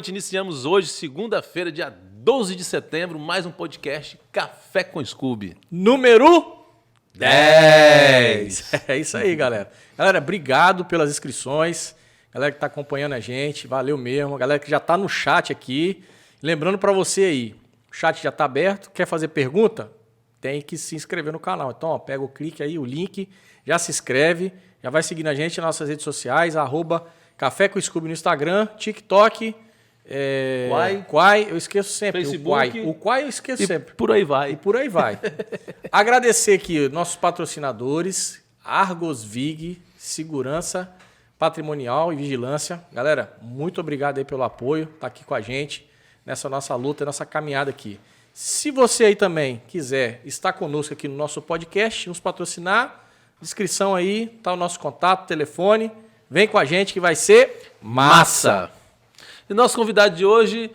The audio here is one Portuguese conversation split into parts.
Iniciamos hoje, segunda-feira, dia 12 de setembro, mais um podcast Café com Scooby. Número 10. É isso aí, galera. Galera, obrigado pelas inscrições. Galera que está acompanhando a gente, valeu mesmo. Galera que já está no chat aqui. Lembrando para você aí, o chat já está aberto. Quer fazer pergunta? Tem que se inscrever no canal. Então, ó, pega o clique aí, o link, já se inscreve, já vai seguindo a gente nas nossas redes sociais, @Café com Scooby no Instagram, TikTok, Quai, eu esqueço sempre. Facebook. O Quai eu esqueço sempre. Por aí vai. E por aí vai. Agradecer aqui nossos patrocinadores, Argos Vig, Segurança Patrimonial e Vigilância. Galera, muito obrigado aí pelo apoio, tá aqui com a gente nessa nossa luta, nessa caminhada aqui. Se você aí também quiser estar conosco aqui no nosso podcast, nos patrocinar, descrição aí, tá o nosso contato, telefone. Vem com a gente que vai ser massa! E nosso convidado de hoje,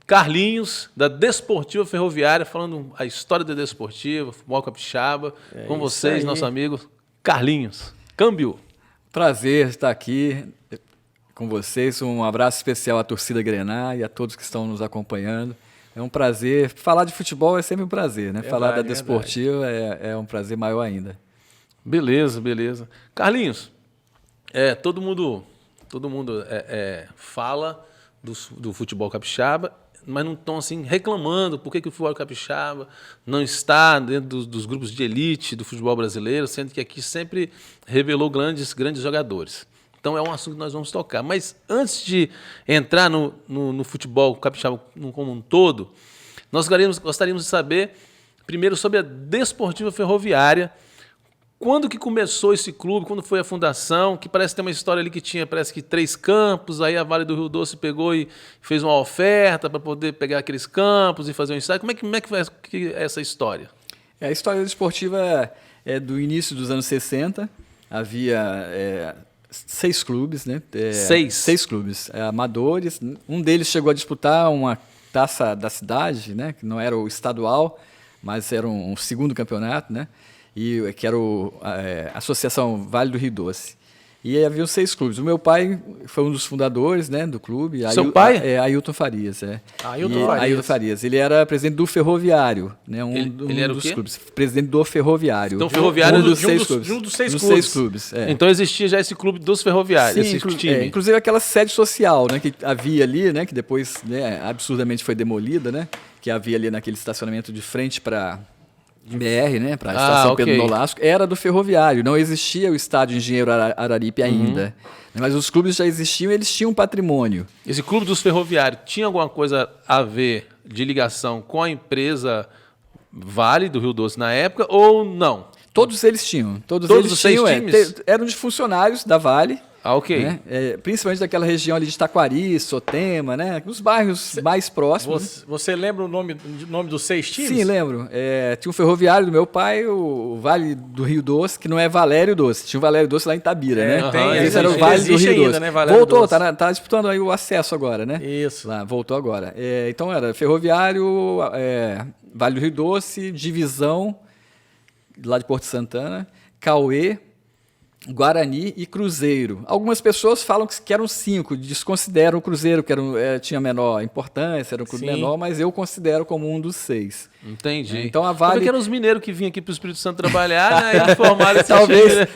Carlinhos, da Desportiva Ferroviária, falando a história da Desportiva, futebol capixaba, com vocês, nosso amigo Carlinhos. Câmbio. Prazer estar aqui com vocês. Um abraço especial à torcida Grená e a todos que estão nos acompanhando. É um prazer. Falar de futebol é sempre um prazer, né? Falar da Desportiva é um prazer maior ainda. Beleza. Carlinhos, todo mundo fala do futebol capixaba, mas não estão assim reclamando por que o futebol capixaba não está dentro dos grupos de elite do futebol brasileiro, sendo que aqui sempre revelou grandes jogadores. Então é um assunto que nós vamos tocar. Mas antes de entrar no futebol capixaba como um todo, nós gostaríamos de saber primeiro sobre a Desportiva Ferroviária. Quando que começou esse clube? Quando foi a fundação? Que parece ter uma história ali que tinha, parece que 3 campos, aí a Vale do Rio Doce pegou e fez uma oferta para poder pegar aqueles campos e fazer um ensaio. Como é que foi essa história? A história desportiva é do início dos anos 60. Havia 6 clubes, né? 6 clubes amadores. Um deles chegou a disputar uma taça da cidade, né? Que não era o estadual, mas era um segundo campeonato, né? Que era a Associação Vale do Rio Doce. E aí havia 6 clubes. O meu pai foi um dos fundadores, né, do clube. Seu pai? Ailton Farias. Ailton Farias. Ele era presidente do Ferroviário. Né, ele era dos o quê? clubes. Presidente do Ferroviário. Então, Ferroviário dos 6 clubes. Um dos 6 clubes. Então existia já esse clube dos ferroviários, Sim, esse time. inclusive aquela sede social, né, que havia ali, né, que depois, né, absurdamente foi demolida, né, que havia ali naquele estacionamento de frente para BR, né, para a estação Pedro Nolasco, era do Ferroviário. Não existia o estádio Engenheiro Araripe ainda. Mas os clubes já existiam e eles tinham patrimônio. Esse clube dos ferroviários tinha alguma coisa a ver de ligação com a empresa Vale do Rio Doce na época ou não? Todos eles tinham. Todos os eles 6 times? Eram de funcionários da Vale. Ok. Né? Principalmente daquela região ali de Taquari, Sotema, né? Os bairros mais próximos. Você lembra o nome dos 6 times? Sim, lembro. Tinha o Ferroviário do meu pai, o Vale do Rio Doce, que não é Valério Doce. Tinha o Valério Doce lá em Itabira, né? Esse era o Vale do Rio Doce. Né, voltou, tá disputando aí o acesso agora, né? Isso. Lá, voltou agora. Então era Ferroviário, Vale do Rio Doce, Divisão, lá de Porto Santana, Cauê, Guarani e Cruzeiro. Algumas pessoas falam que eram 5, desconsideram o Cruzeiro, que tinha menor importância, era um clube menor, mas eu considero como um dos 6. Entendi. Então a Vale... que eram os mineiros que vinham aqui para o Espírito Santo trabalhar, né, e formaram esse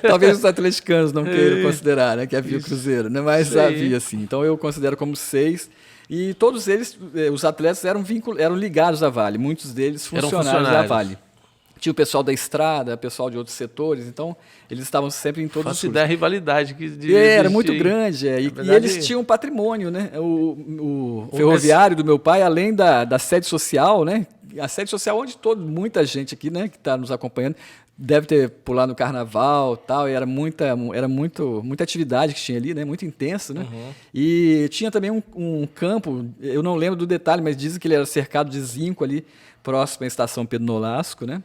talvez os atleticanos não queiram considerar, né, que havia o Cruzeiro, né, mas havia sim. Então eu considero como 6. E todos eles, os atletas eram ligados à Vale, muitos deles funcionários da Vale. Tinha o pessoal da estrada, pessoal de outros setores, então eles estavam sempre em todos os clubes. Da rivalidade que era muito grande, e eles tinham patrimônio, né? O ferroviário do meu pai, além da sede social, né? A sede social onde muita gente aqui, né, que está nos acompanhando, deve ter pulado no carnaval, tal, e era muita atividade que tinha ali, né? Muito intenso, né? E tinha também um campo, eu não lembro do detalhe, mas dizem que ele era cercado de zinco ali, próximo à estação Pedro Nolasco, né?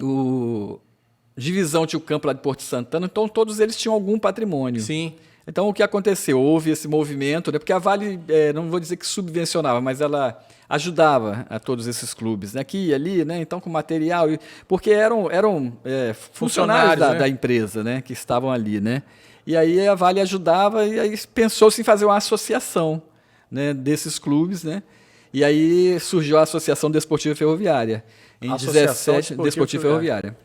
O Divisão tinha o campo lá de Porto Santana, então todos eles tinham algum patrimônio. Sim. Então o que aconteceu? Houve esse movimento, né? Porque a Vale, não vou dizer que subvencionava, mas ela ajudava a todos esses clubes, né? Aqui e ali, né? Então com material, porque eram funcionários da empresa, né? Que estavam ali, né? E aí a Vale ajudava e aí pensou-se em fazer uma associação, né, desses clubes, né? E aí surgiu a Associação Desportiva Ferroviária, em Associação 17 Desportiva Ferroviária.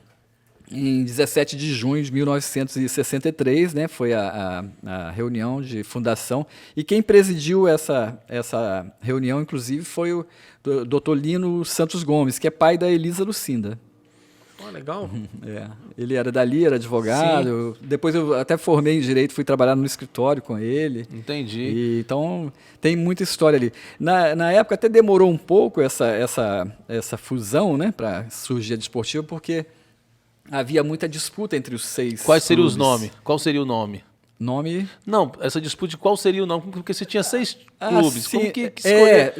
Em 17 de junho de 1963, né, foi a reunião de fundação. E quem presidiu essa reunião, inclusive, foi o Dr. Lino Santos Gomes, que é pai da Elisa Lucinda. Legal. Ele era dali, era advogado. Depois eu até formei em Direito, fui trabalhar no escritório com ele. Entendi. Então, tem muita história ali. Na época até demorou um pouco essa fusão, né, para surgir a Desportiva, porque havia muita disputa entre os 6 Quais seriam os clubes. nomes? Qual seria o nome? Nome... Não, essa disputa de qual seria o nome? Porque você tinha 6 clubes. Sim, Como que escolher?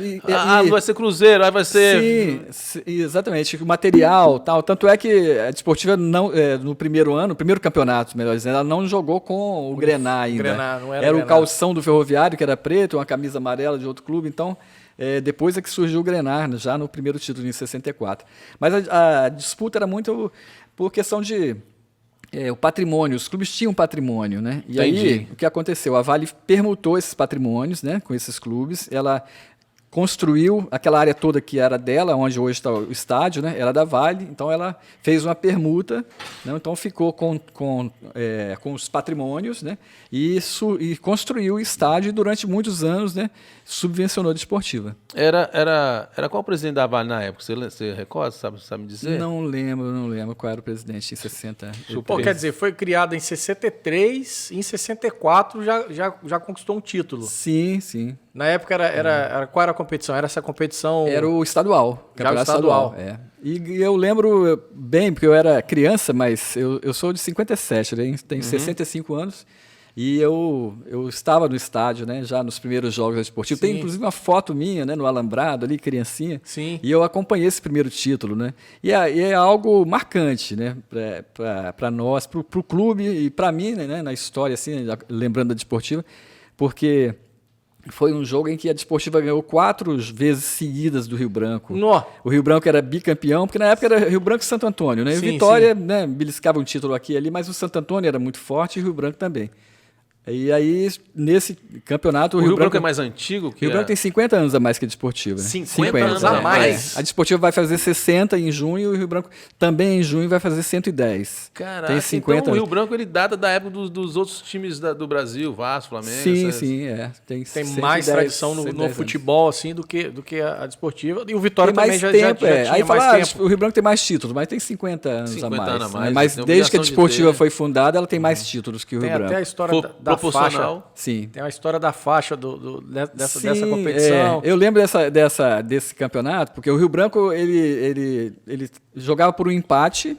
Vai ser Cruzeiro, aí vai ser... Sim, exatamente. O material, tal. Tanto é que a Desportiva, não, no primeiro ano, primeiro campeonato, melhor dizendo, ela não jogou com o Grená ainda. Grená, não era o Grená. calção do Ferroviário, que era preto, uma camisa amarela de outro clube. Então, depois é que surgiu o Grená, já no primeiro título, em 64. Mas a disputa era muito por questão de... o patrimônio, os clubes tinham patrimônio, né? E Entendi. aí, o que aconteceu? A Vale permutou esses patrimônios, né, com esses clubes, ela construiu aquela área toda que era dela, onde hoje está o estádio, né, era da Vale, então ela fez uma permuta, né, então ficou com os patrimônios, né, e construiu o estádio e durante muitos anos, né, subvencionou a Desportiva. Era qual o presidente da Vale na época? Você recorda? Sabe me dizer? Não lembro qual era o presidente em 60. Pô, quer dizer, foi criada em 63, em 64 já conquistou um título. Sim. Na época qual era a competição? Era essa competição... Era o estadual, Já campeonato o estadual. estadual. E eu lembro bem, porque eu era criança, mas eu sou de 57, né? Tenho 65 anos. E eu estava no estádio, né, já nos primeiros jogos da Desportiva. Tem inclusive uma foto minha, né, no Alambrado, ali, criancinha. Sim. E eu acompanhei esse primeiro título, né? E é algo marcante, né, para nós, para o clube e para mim, né, na história, assim, lembrando da Desportiva, porque foi um jogo em que a Desportiva ganhou 4 vezes seguidas do Rio Branco. Nó. O Rio Branco era bicampeão, porque na época era Rio Branco e Santo Antônio, né? E Sim, Vitória, né, beliscava um título aqui e ali, mas o Santo Antônio era muito forte e o Rio Branco também. E aí, nesse campeonato... O Rio Branco é mais antigo que Rio Branco tem 50 anos a mais que a Desportiva. 50 anos a mais? A Desportiva vai fazer 60 em junho e o Rio Branco também em junho vai fazer 110. Caraca, tem 50 então o anos. Rio Branco ele data da época dos outros times do Brasil, Vasco, Flamengo. Sim. Tem 110, mais tradição no 110 futebol assim do que a Desportiva. E o Vitória tem mais também tempo, já tinha Aí mais fala, tempo. O Rio Branco tem mais títulos, mas tem 50 anos 50 a mais. anos a mais, Mas tem desde que a obrigação de Desportiva ter. foi fundada, ela tem mais títulos que o Tem Rio Branco. até a história da faixa. Proporcional. Sim. Tem a história da faixa dessa Sim, competição. Eu lembro desse campeonato, porque o Rio Branco ele jogava por um empate,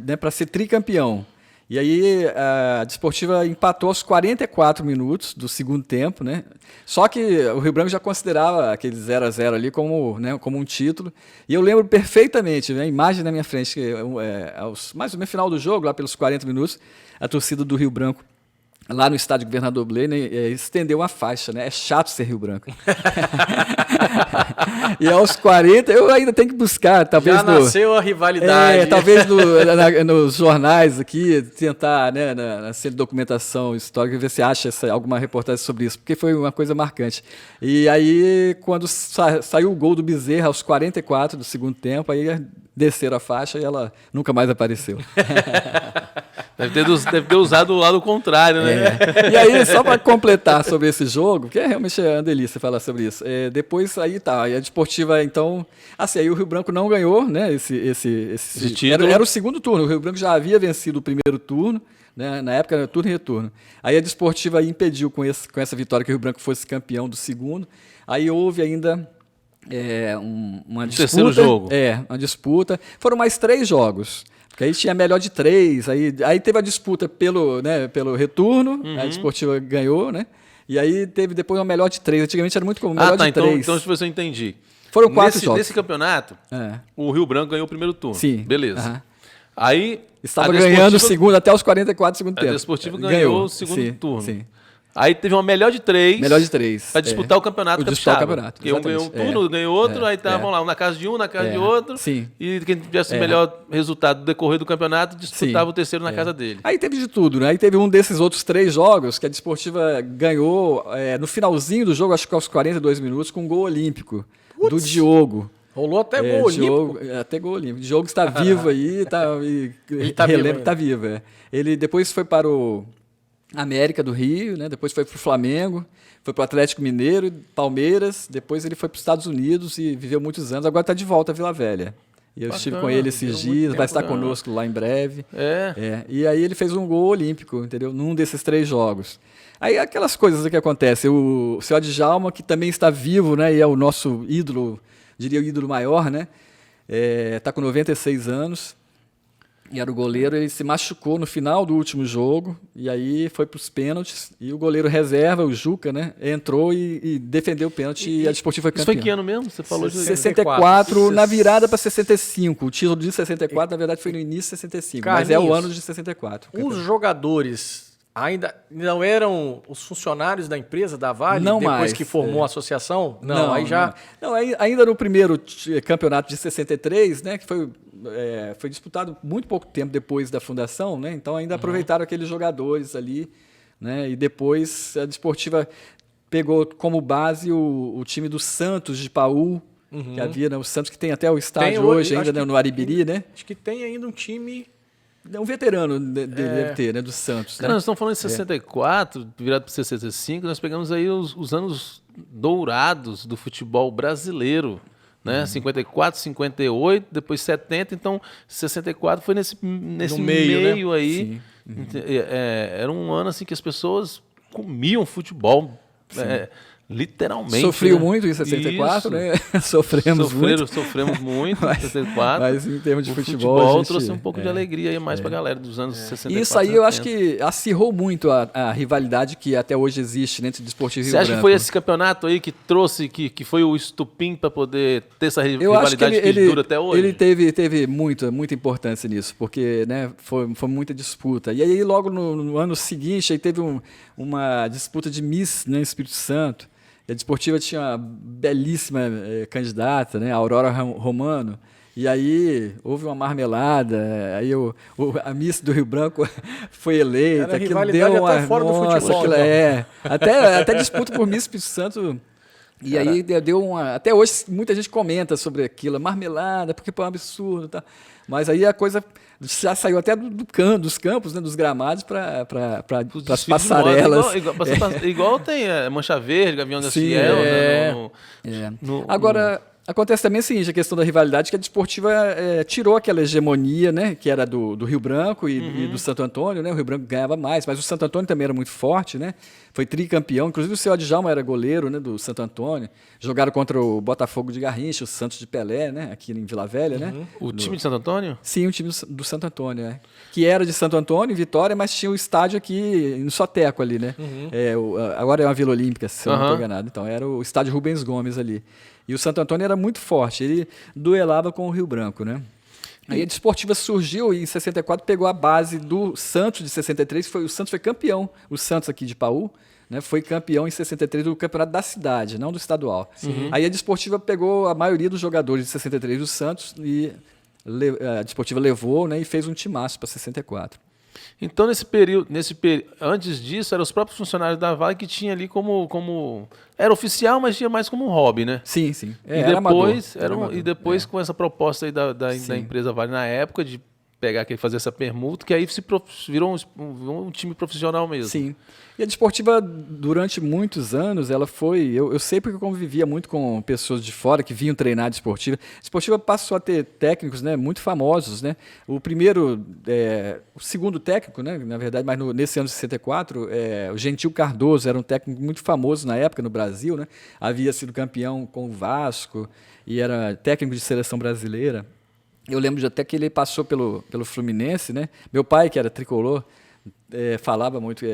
né, para ser tricampeão. E aí a Desportiva empatou aos 44 minutos do segundo tempo, né? Só que o Rio Branco já considerava aquele 0-0 ali como um título. E eu lembro perfeitamente, né, a imagem na minha frente, que mais ou menos no final do jogo, lá pelos 40 minutos, a torcida do Rio Branco, lá no estádio Governador Blaine, estendeu uma faixa, né? É chato ser Rio Branco. E aos 40, eu ainda tenho que buscar, talvez... Já nasceu a rivalidade. Talvez nos jornais aqui, tentar, né, na centro de documentação histórica, ver se acha alguma reportagem sobre isso, porque foi uma coisa marcante. E aí, quando saiu o gol do Bezerra, aos 44 do segundo tempo, aí desceram a faixa e ela nunca mais apareceu. Deve ter usado o lado contrário, né? E aí, só para completar sobre esse jogo, que realmente é uma delícia falar sobre isso. Depois aí tá, aí a Desportiva, então, assim, aí o Rio Branco não ganhou, né? Esse título. Era o segundo turno. O Rio Branco já havia vencido o primeiro turno, né? Na época era turno e retorno. Aí a Desportiva impediu com essa vitória que o Rio Branco fosse campeão do segundo. Aí houve ainda uma disputa. Terceiro jogo. Uma disputa. Foram mais 3 jogos. Porque aí tinha melhor de 3, aí teve a disputa pelo retorno, a Desportiva ganhou, né? E aí teve depois uma melhor de 3. Antigamente era muito comum, melhor de 3. Então se você entendi. Foram 4 jogos. Nesse campeonato, o Rio Branco ganhou o primeiro turno. Sim. Beleza. Aí estava ganhando o segundo até os 44 do segundo tempo. A Desportiva ganhou o segundo turno. Sim. Aí teve uma melhor de 3. Melhor de 3. Para disputar o campeonato disputar capixaba. o campeonato. Porque um ganhou um turno, ganhou outro, aí estavam lá, um na casa de um, na casa de outro. Sim. E quem tivesse o melhor resultado do decorrer do campeonato disputava o terceiro na casa dele. Aí teve de tudo, né? Aí teve um desses outros 3 jogos que a Desportiva ganhou no finalzinho do jogo, acho que aos 42 minutos, com um gol olímpico do Diogo. Rolou até gol olímpico. Até gol olímpico. O Diogo está vivo aí, Ele tá vivo ainda. Está vivo. Ele depois foi para o América do Rio, né? Depois foi para o Flamengo, foi para o Atlético Mineiro, Palmeiras, depois ele foi para os Estados Unidos e viveu muitos anos, agora está de volta a Vila Velha. E eu estive com ele esses dias, vai estar conosco lá em breve. E aí ele fez um gol olímpico, entendeu? Num desses 3 jogos. Aí aquelas coisas que acontecem, o seu Djalma, que também está vivo, né? E é o nosso ídolo, diria o ídolo maior, né? Está com 96 anos. E era o goleiro, ele se machucou no final do último jogo, e aí foi para os pênaltis, e o goleiro reserva, o Juca, né, entrou e defendeu o pênalti, e a Desportiva foi campeã. Isso foi que ano mesmo? Você falou de 64, na virada para 65. O título de 64, na verdade, foi no início de 65, Carlinhos, mas é o ano de 64. Os jogadores ainda não eram os funcionários da empresa, da Vale, não depois mais, que formou a associação? Não, aí já... Não, ainda no primeiro campeonato de 63, né, que foi disputado muito pouco tempo depois da fundação, né, então ainda aproveitaram aqueles jogadores ali, né, e depois a Desportiva pegou como base o time do Santos de Paú, que havia, né, o Santos que tem até o estádio hoje, ainda no Aribiri, né? Acho que tem ainda um time... Um veterano deve ter, né, do Santos. Cara, né? nós estamos falando de 64, virado para 65, nós pegamos aí os anos dourados do futebol brasileiro, né? 54, 58, depois 70, então 64 foi nesse meio, né? Aí. Era um ano assim que as pessoas comiam futebol, literalmente. Sofreu né? muito em 64, né? Sofremos muito. Sofremos muito em 64. Mas em termos de o futebol gente, trouxe um pouco de alegria aí mais pra galera dos anos 64. Isso aí 70. eu acho que acirrou muito a rivalidade que até hoje existe entre Desportivo e Rio Você acha Branco. que foi esse campeonato aí que trouxe, que foi o estupim para poder ter essa rivalidade que dura até hoje? Ele teve muita importância nisso, porque né, foi muita disputa. E aí logo no ano seguinte aí teve uma disputa de Miss, né, Espírito Santo. A Desportiva tinha uma belíssima candidata, né, a Aurora Romano, e aí houve uma marmelada, aí a Miss do Rio Branco foi eleita. Era rivalidade deu até fora do futebol. Até disputa por Miss Espírito Santo. E aí deu uma... Até hoje muita gente comenta sobre aquilo, marmelada, porque foi um absurdo. Tá? Mas aí a coisa já saiu até dos campos, né, dos gramados para as passarelas. Igual tem Mancha Verde, Gavião da Fiel. Agora, acontece também o seguinte, a questão da rivalidade, que a Desportiva tirou aquela hegemonia, né, que era do Rio Branco e do Santo Antônio, né? O Rio Branco ganhava mais, mas o Santo Antônio também era muito forte, né? Foi tricampeão, inclusive o seu Djalma era goleiro, né, do Santo Antônio. Jogaram contra o Botafogo de Garrincha, o Santos de Pelé, né, aqui em Vila Velha, né? O time de Santo Antônio? Sim, o time do Santo Antônio, que era de Santo Antônio, Vitória, mas tinha o estádio aqui no Soteco ali, né? Agora é uma Vila Olímpica, se eu não estou enganado. Então era o estádio Rubens Gomes ali. E o Santo Antônio era muito forte, ele duelava com o Rio Branco, né? Aí a Desportiva surgiu e em 64 pegou a base do Santos de 63, o Santos foi campeão, o Santos aqui de Paú, né, foi campeão em 63 do campeonato da cidade, não do estadual. Aí a Desportiva pegou a maioria dos jogadores de 63 do Santos e a Desportiva levou, né, e fez um timaço para 64. Então, nesse período, antes disso, eram os próprios funcionários da Vale que tinha ali como... Era oficial, mas tinha mais como um hobby, né? Sim, sim. E depois com essa proposta aí da empresa Vale na época, de pegar fazer essa permuta, que aí virou um time profissional mesmo. Sim. E a Desportiva, durante muitos anos, ela foi... Eu sei porque eu convivia muito com pessoas de fora que vinham treinar a Desportiva. A Desportiva passou a ter técnicos, né, muito famosos, né? O segundo técnico, né, na verdade, mas nesse ano de 64, o Gentil Cardoso era um técnico muito famoso na época no Brasil, né? Havia sido campeão com o Vasco e era técnico de seleção brasileira. Eu lembro até que ele passou pelo Fluminense, né? Meu pai, que era tricolor, falava muito,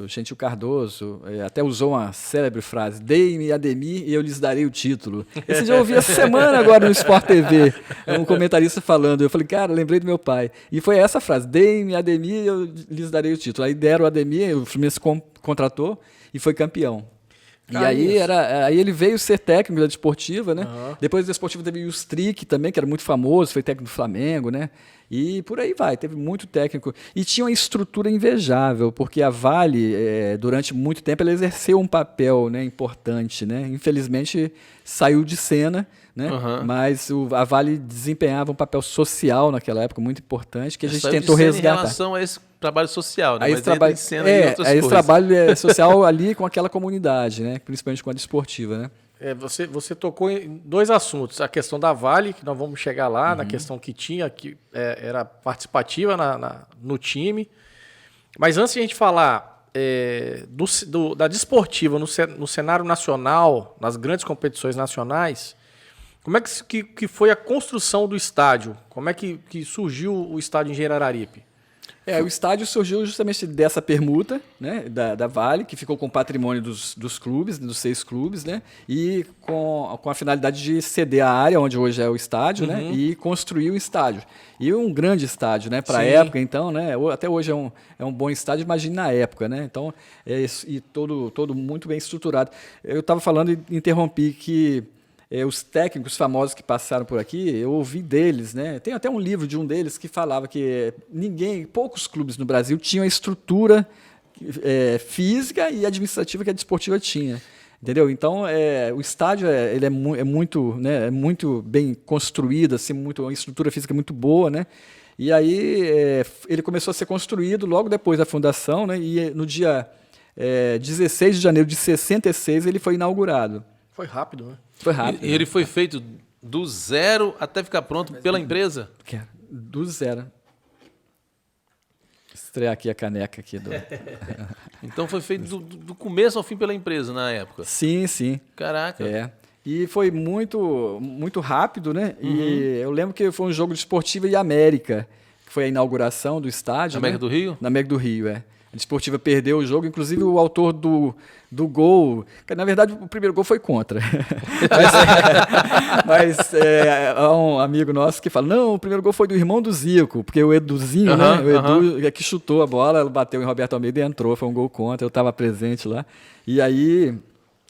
o Gentil Cardoso até usou uma célebre frase: deem-me Ademir e eu lhes darei o título. Esse dia eu ouvi essa semana agora no Sport TV, um comentarista falando, eu falei, cara, lembrei do meu pai. E foi essa frase: deem-me Ademir e eu lhes darei o título. Aí deram o Ademir, o Fluminense contratou e foi campeão. E aí ele veio ser técnico da Desportiva, né? Depois da Desportiva teve o Strick também, que era muito famoso, foi técnico do Flamengo, né? E por aí vai, teve muito técnico. E tinha uma estrutura invejável, porque a Vale, durante muito tempo, ela exerceu um papel, né, importante, né? Infelizmente, saiu de cena, né? Mas a Vale desempenhava um papel social naquela época muito importante, que a gente tentou resgatar. Em relação a esse trabalho social, né? Aí esse trabalho social ali com aquela comunidade, né? Principalmente com a Desportiva, né? Você tocou em dois assuntos. A questão da Vale, que nós vamos chegar lá, na questão que tinha, que era participativa no time. Mas antes de a gente falar da Desportiva no cenário nacional, nas grandes competições nacionais, como é que foi a construção do estádio? Como é que surgiu o estádio em Engenheiro Araripe? O estádio surgiu justamente dessa permuta, né, da Vale, que ficou com o patrimônio dos clubes, dos 6 clubes, né, e com a finalidade de ceder a área onde hoje é o estádio, né, e construir o estádio. E um grande estádio, né, para a época, então, né, até hoje é um bom estádio, imagine na época, né, então, e todo muito bem estruturado. Eu estava falando e interrompi que os técnicos famosos que passaram por aqui, eu ouvi deles, né? Tem até um livro de um deles que falava que poucos clubes no Brasil tinham a estrutura física e administrativa que a Desportiva tinha. Entendeu? Então, o estádio ele é muito, né, muito bem construído, assim, uma estrutura física muito boa, né? E aí ele começou a ser construído logo depois da fundação, né? E no dia 16 de janeiro de 66 ele foi inaugurado. Foi rápido, né? Foi rápido. E ele foi feito do zero até ficar pronto pela empresa? Do zero. Estrear aqui a caneca aqui do... Então foi feito do começo ao fim pela empresa na época? Sim, sim. Caraca. E foi muito, muito rápido, né? E eu lembro que foi um jogo de Desportiva e América, que foi a inauguração do estádio. Na América do Rio? Na América do Rio, A Desportiva perdeu o jogo, inclusive o autor do gol... Na verdade, o primeiro gol foi contra. Mas há um amigo nosso que fala, não, o primeiro gol foi do irmão do Zico, porque o Eduzinho, né? O Edu que chutou a bola, ela bateu em Roberto Almeida e entrou, foi um gol contra, eu estava presente lá. E aí...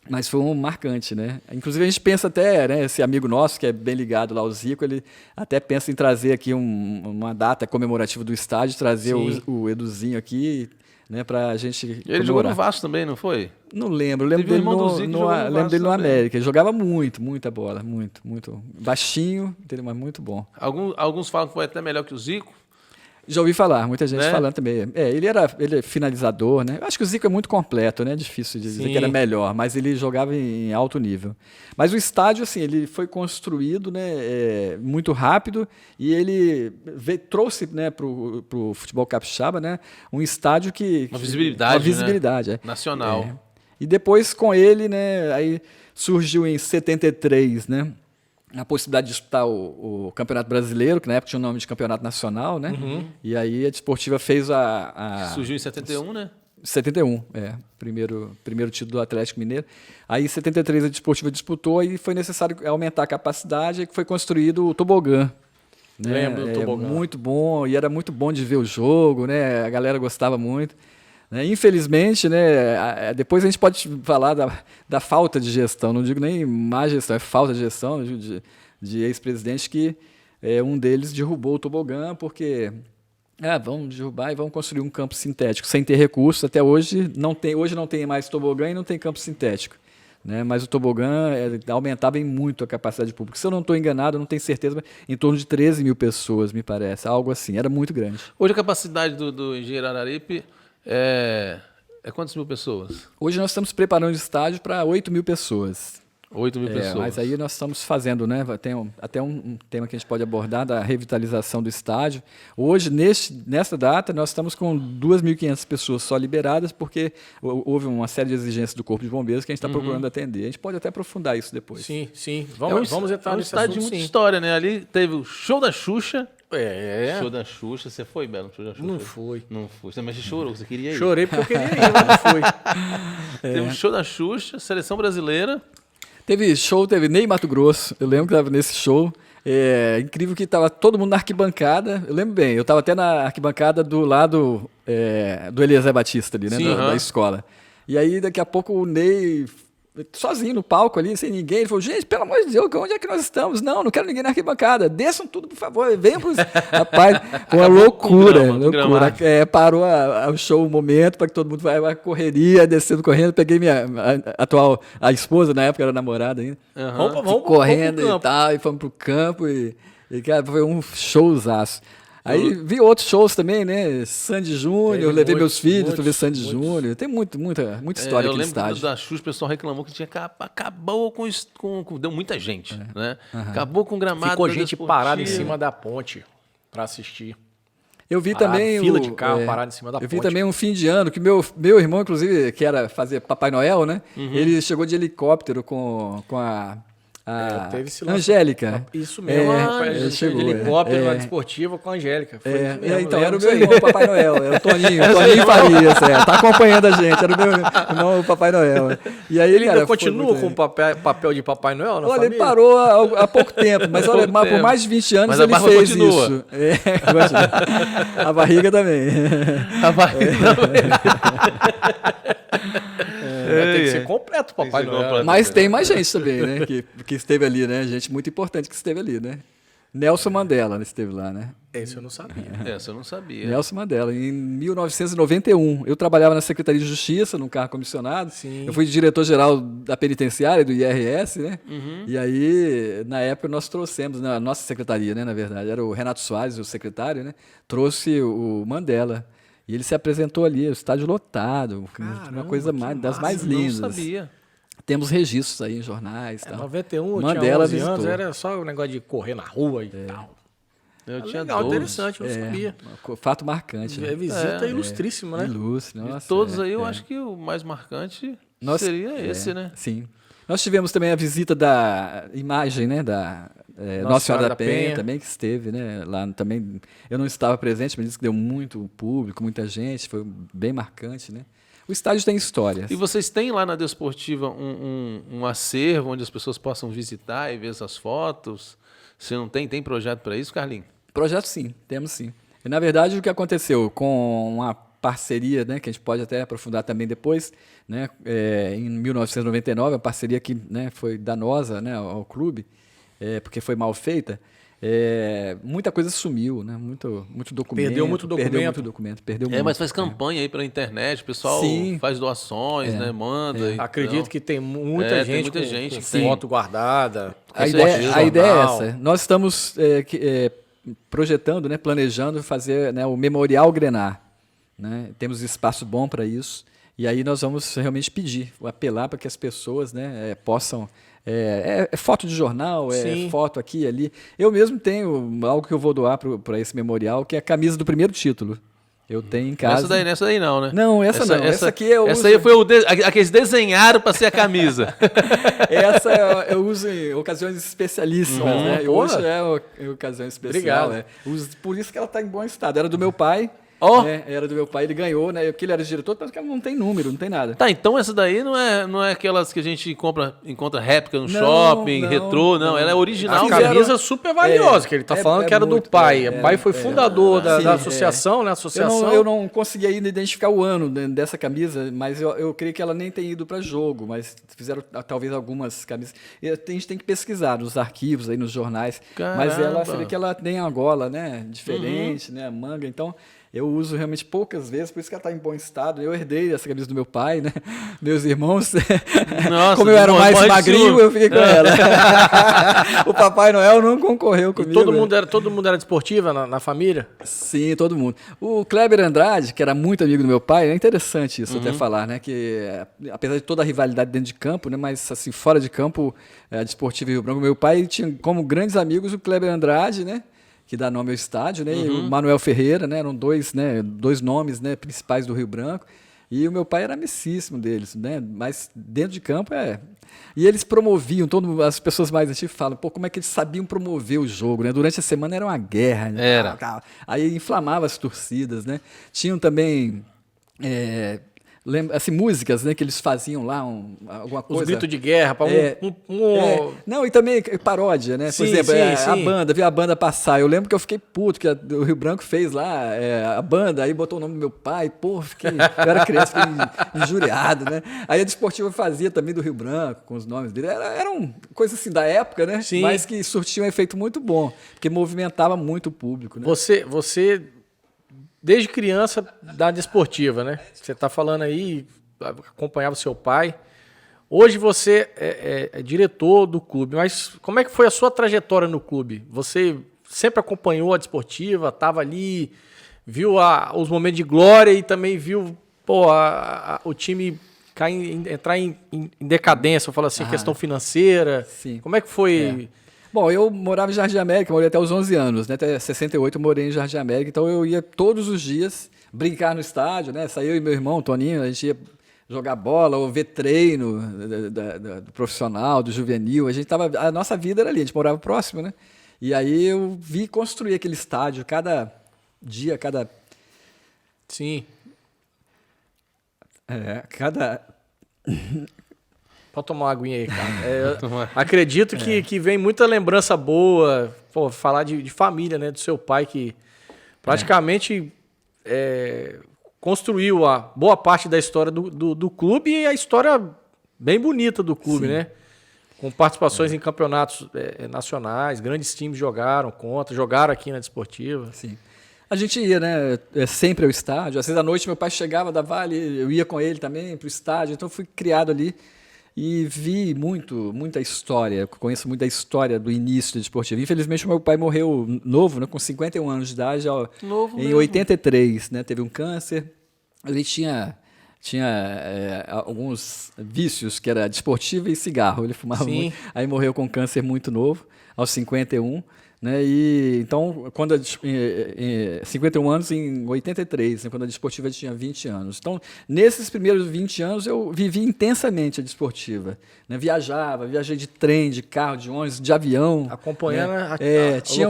Mas foi um marcante, né? Inclusive a gente pensa até, né, esse amigo nosso que é bem ligado lá ao Zico, ele até pensa em trazer aqui uma data comemorativa do estádio, trazer o Eduzinho aqui, né, pra gente comemorar. Ele jogou no Vasco também, não foi? Não lembro, eu lembro dele lembro dele no América. Ele jogava muita bola, muito baixinho, entendeu? Mas muito bom. Alguns falam que foi até melhor que o Zico. Já ouvi falar, muita gente falando também. Ele é finalizador, né? Eu acho que o Zico é muito completo, né? Difícil de dizer que era melhor, mas ele jogava em alto nível. Mas o estádio, assim, ele foi construído, né, muito rápido e ele trouxe, né, pro futebol capixaba, né, um estádio uma visibilidade, né? Nacional. E depois com ele, né, aí surgiu em 73, né? A possibilidade de disputar o Campeonato Brasileiro, que na época tinha o nome de Campeonato Nacional, né? E aí a Desportiva fez Surgiu em 71, né? 71, primeiro título do Atlético Mineiro. Aí em 73 a Desportiva disputou e foi necessário aumentar a capacidade e foi construído o tobogã. Né? Lembro do tobogã. Muito bom, e era muito bom de ver o jogo, né? A galera gostava muito. Infelizmente, né, depois a gente pode falar da falta de gestão, não digo nem má gestão, é falta de gestão de ex-presidente que um deles derrubou o tobogã porque vamos derrubar e vamos construir um campo sintético sem ter recursos. Até hoje não tem mais tobogã e não tem campo sintético. Né, mas o tobogã aumentava muito a capacidade pública. Se eu não estou enganado, eu não tenho certeza, mas em torno de 13 mil pessoas, me parece, algo assim, era muito grande. Hoje a capacidade do Engenheiro Araripe é quantas mil pessoas? Hoje nós estamos preparando o estádio para 8 mil pessoas. 8 mil pessoas. Mas aí nós estamos fazendo, né? Tem até um tema que a gente pode abordar da revitalização do estádio. Hoje, nessa data, nós estamos com 2.500 pessoas só liberadas, porque houve uma série de exigências do Corpo de Bombeiros que a gente está procurando atender. A gente pode até aprofundar isso depois. Sim. Vamos entrar nesse estádio de muita história, né? Ali teve o show da Xuxa. Show da Xuxa, você foi, Belo? Show da Xuxa? Não foi. Não foi. Você também chorou, você queria ir. Chorei porque eu queria ir, mas não fui. Teve um show da Xuxa, seleção brasileira. Teve Ney Mato Grosso, eu lembro que estava nesse show. Incrível que estava todo mundo na arquibancada, eu lembro bem, eu estava até na arquibancada do lado do Eliezer Batista ali, né, Sim, da escola. E aí daqui a pouco o Ney, sozinho no palco ali, sem ninguém, ele falou, gente, pelo amor de Deus, onde é que nós estamos? Não quero ninguém na arquibancada, desçam tudo, por favor, venham pros... Rapaz, uma loucura. Parou o show, o momento, para que todo mundo vai uma correria, descendo correndo, peguei minha a esposa, na época era namorada ainda, Vamos correndo pro campo. e tal, e fomos pro campo, e cara, foi um showzaço. Aí vi outros shows também, né? Sandy Júnior, levei meus filhos para ver Sandy Júnior. Tem muita história aqui no estádio. Eu lembro da Xuxa, o pessoal reclamou que acabou com deu muita gente, né? Acabou com o gramado. Ficou gente parada em cima da ponte para assistir. Eu vi também fila de carro parada em cima da ponte. Eu vi também um fim de ano, que meu irmão, inclusive, que era fazer Papai Noel, né? Ele chegou de helicóptero com a teve esse Angélica. Isso mesmo, ele chegou, de helicóptero na desportiva com a Angélica. Então, era o meu irmão, Papai Noel, é o Toninho Farias, tá acompanhando a gente, era o meu irmão, o Papai Noel. E aí, ele ainda continua com o papel de Papai Noel na família? Ele parou há pouco tempo, mas olha, por mais de 20 anos ele fez continua. isso. A barriga também. A barriga também. Tem que ser completo, Papai Noel. Mas tem mais gente também, né? Que esteve ali, né? Gente muito importante que esteve ali, né? Nelson Mandela esteve lá, né? Esse eu não sabia. Essa eu não sabia. Nelson Mandela, em 1991. Eu trabalhava na Secretaria de Justiça, num cargo comissionado. Sim. Eu fui diretor-geral da penitenciária, do IRS, né? E aí, na época, nós trouxemos, na nossa secretaria, né? Na verdade, era o Renato Soares, o secretário, né? Trouxe o Mandela. E ele se apresentou ali, o estádio lotado, uma coisa das mais lindas. Não sabia. Temos registros aí em jornais. Tal. 91, Mandela eu tinha 11 anos, visitou. era só o negócio de correr na rua e tal. Eu tinha Legal, 12. interessante, eu não sabia. Fato marcante. Né? Visita ilustríssima, né? Ilustre, De nossa. todos aí, eu acho que o mais marcante seria esse, né? Sim. Nós tivemos também a visita da imagem, né? Da Nossa Senhora da Penha também, que esteve, né? Lá também. Eu não estava presente, mas disse que deu muito público, muita gente, foi bem marcante, né? O estádio tem histórias. E vocês têm lá na Desportiva um acervo onde as pessoas possam visitar e ver essas fotos? Se não tem projeto para isso, Carlinhos? Projeto sim, temos sim. E, na verdade, o que aconteceu com uma parceria, né, que a gente pode até aprofundar também depois, né, em 1999, a parceria que, né, foi danosa, né, ao clube, porque foi mal feita, muita coisa sumiu, né, muito documento. Perdeu muito documento. Mas faz campanha aí pela internet, o pessoal faz doações, né, manda. Acredito que tem muita gente com foto guardada. A ideia é essa. Nós estamos projetando, né, planejando fazer, né, o Memorial Grenar. Né? Temos espaço bom para isso. E aí nós vamos realmente apelar para que as pessoas, né, possam... foto de jornal, foto aqui e ali. Eu mesmo tenho algo que eu vou doar para esse memorial, que é a camisa do primeiro título. Eu tenho em casa. Nessa daí não, né? Não, essa não. Essa aqui eu Essa aí foi a que eles desenharam para ser a camisa. Essa eu uso em ocasiões especialíssimas, né? Hoje é ocasião especial. Obrigado. Por isso que ela está em bom estado. Era do meu pai. Era do meu pai, ele ganhou, né? Porque ele era diretor, mas não tem número, não tem nada. Tá, então essa daí não é aquelas que a gente encontra réplica no shopping, retrô, não. Ela é original. A camisa super valiosa, que ele tá falando que era do pai. O pai foi fundador da associação, né? Eu não consegui ainda identificar o ano dessa camisa, mas eu creio que ela nem tem ido para jogo, mas fizeram talvez algumas camisas. A gente tem que pesquisar nos arquivos, aí nos jornais. Caramba. Mas ela, você vê que ela tem a gola, né? Diferente, né? A manga, então... Eu uso realmente poucas vezes, por isso que ela está em bom estado. Eu herdei essa camisa do meu pai, né? Meus irmãos, nossa, como eu era mais magrinho, eu fiquei com ela. O Papai Noel não concorreu comigo. E todo mundo era desportiva na família? Sim, todo mundo. O Kleber Andrade, que era muito amigo do meu pai, é interessante isso até falar, né? Que apesar de toda a rivalidade dentro de campo, né? Mas assim, fora de campo, a Desportiva Rio Branco, meu pai tinha como grandes amigos o Kleber Andrade, né? Que dá nome ao estádio, né? E o Manuel Ferreira, né? Eram dois nomes, né, principais do Rio Branco. E o meu pai era amicíssimo deles, né? Mas dentro de campo E eles promoviam, as pessoas mais antigas falam, pô, como é que eles sabiam promover o jogo, né? Durante a semana era uma guerra, né? Era. Aí inflamava as torcidas, né? Tinham também assim, músicas, né, que eles faziam lá, alguma coisa. Os gritos de guerra, para Não, e também paródia, né? Por Sim, exemplo, sim. a banda, viu a banda passar. Eu lembro que eu fiquei puto, que o Rio Branco fez lá a banda, aí botou o nome do meu pai, pô, eu era criança, fiquei injuriado, né? Aí a Desportiva fazia também do Rio Branco, com os nomes dele. Eram coisas assim da época, né? Sim. Mas que surtiam um efeito muito bom, porque movimentava muito o público, né? Você desde criança da Desportiva, né? Você está falando aí, acompanhava o seu pai. Hoje você é diretor do clube, mas como é que foi a sua trajetória no clube? Você sempre acompanhou a Desportiva, estava ali, viu os momentos de glória e também viu o time entrar em decadência, eu falo assim, questão financeira. Sim. Como é que foi... Bom, eu morava em Jardim América, morei até os 11 anos, né? Até 68 eu morei em Jardim América, então eu ia todos os dias brincar no estádio, né? Saía eu e meu irmão, Toninho, a gente ia jogar bola ou ver treino do profissional, do juvenil. A nossa vida era ali, a gente morava próximo, né? E aí eu vi construir aquele estádio, cada dia, Sim. cada... Pode tomar uma aguinha aí, cara. Acredito que vem muita lembrança boa. Pô, falar de família, né? Do seu pai, que praticamente construiu a boa parte da história do clube e a história bem bonita do clube, né? Com participações em campeonatos nacionais, grandes times jogaram aqui na Desportiva. Sim. A gente ia, né, sempre ao estádio. Às vezes à noite meu pai chegava da Vale, eu ia com ele também para o estádio. Então eu fui criado ali. E vi muita história, conheço muita história do início da Desportiva. Infelizmente, meu pai morreu novo, né, com 51 anos de idade, em 83. Né, teve um câncer. Ele tinha alguns vícios, que era Desportiva e cigarro. Ele fumava muito. Aí morreu com câncer muito novo, aos 51. Né, e então, 51 anos em 83, né, quando a Desportiva tinha 20 anos. Então, nesses primeiros 20 anos, eu vivi intensamente a Desportiva. Né, viajei de trem, de carro, de ônibus, de avião. Acompanhando a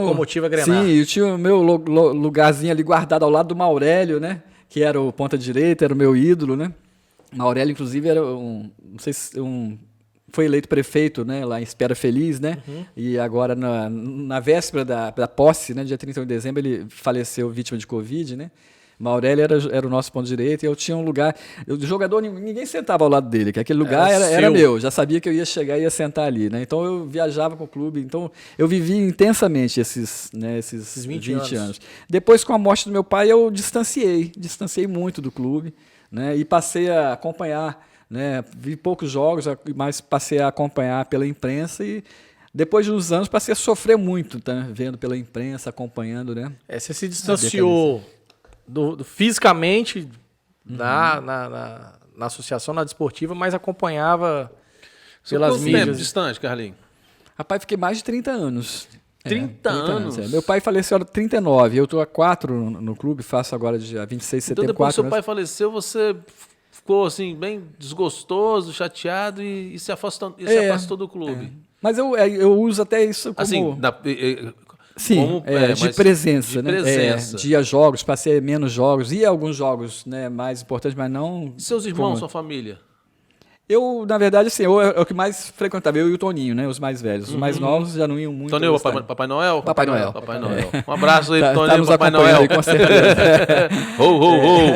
locomotiva Grenar. Sim, eu tinha o meu lugarzinho ali guardado ao lado do Maurélio, né, que era o ponta direita, era o meu ídolo. Né. Maurélio, inclusive, era foi eleito prefeito, né, lá em Espera Feliz, né? E agora, na véspera da posse, né, dia 31 de dezembro, ele faleceu vítima de Covid, né? Maurélio era o nosso ponto direito e eu tinha um lugar... O jogador, ninguém sentava ao lado dele, que aquele lugar era meu. Já sabia que eu ia chegar e ia sentar ali, né? Então, eu viajava com o clube. Então, eu vivi intensamente esses 20 anos. Depois, com a morte do meu pai, eu distanciei muito do clube, né? E passei a acompanhar... Né, vi poucos jogos, mas passei a acompanhar pela imprensa e depois de uns anos passei a sofrer muito, tá, vendo pela imprensa, acompanhando, né? Você se distanciou fisicamente na associação, na Desportiva, mas acompanhava pelas mídias. Quanto tempo distante, Carlinhos? Rapaz, fiquei mais de 30 anos. 30 anos? Meu pai faleceu aos 39, eu estou há 4 no clube, faço agora dia 26 de setembro. Então depois que seu pai faleceu, você... ficou assim, bem desgostoso, chateado e se afastou do clube. Mas eu uso até isso como... Assim, de presença, de né? presença. Ia jogos, passei menos jogos, ia alguns jogos, né, mais importantes, mas não... E seus irmãos, sua família? Eu, na verdade, assim, é o que mais frequentava, eu e o Toninho, né, os mais velhos. Os mais novos já não iam muito. Toninho, Papai Noel? Papai Noel. Papai Noel. Um abraço aí, Toninho, tá nos Papai Noel. Aí, com certeza. Ho, ho, ho.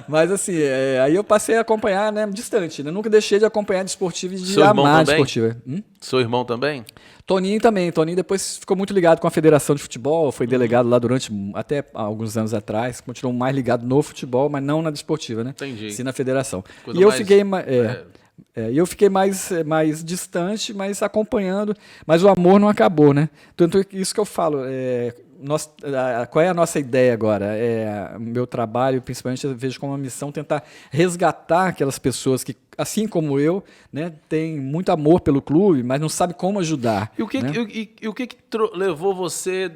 Mas assim, aí eu passei a acompanhar, né, distante, né? Nunca deixei de acompanhar a Desportiva e de Seu irmão amar a também? Desportiva. Seu irmão também? Toninho também. Toninho depois ficou muito ligado com a Federação de Futebol, foi delegado lá durante até alguns anos atrás, continuou mais ligado no futebol, mas não na Desportiva, né? Entendi. Sim, na Federação. Coisa E eu fiquei mais distante, mas acompanhando, mas o amor não acabou, né? Tanto que isso que eu falo, qual é a nossa ideia agora? Meu trabalho, principalmente, eu vejo como uma missão tentar resgatar aquelas pessoas que, assim como eu, né, têm muito amor pelo clube, mas não sabe como ajudar. E o que, né? levou você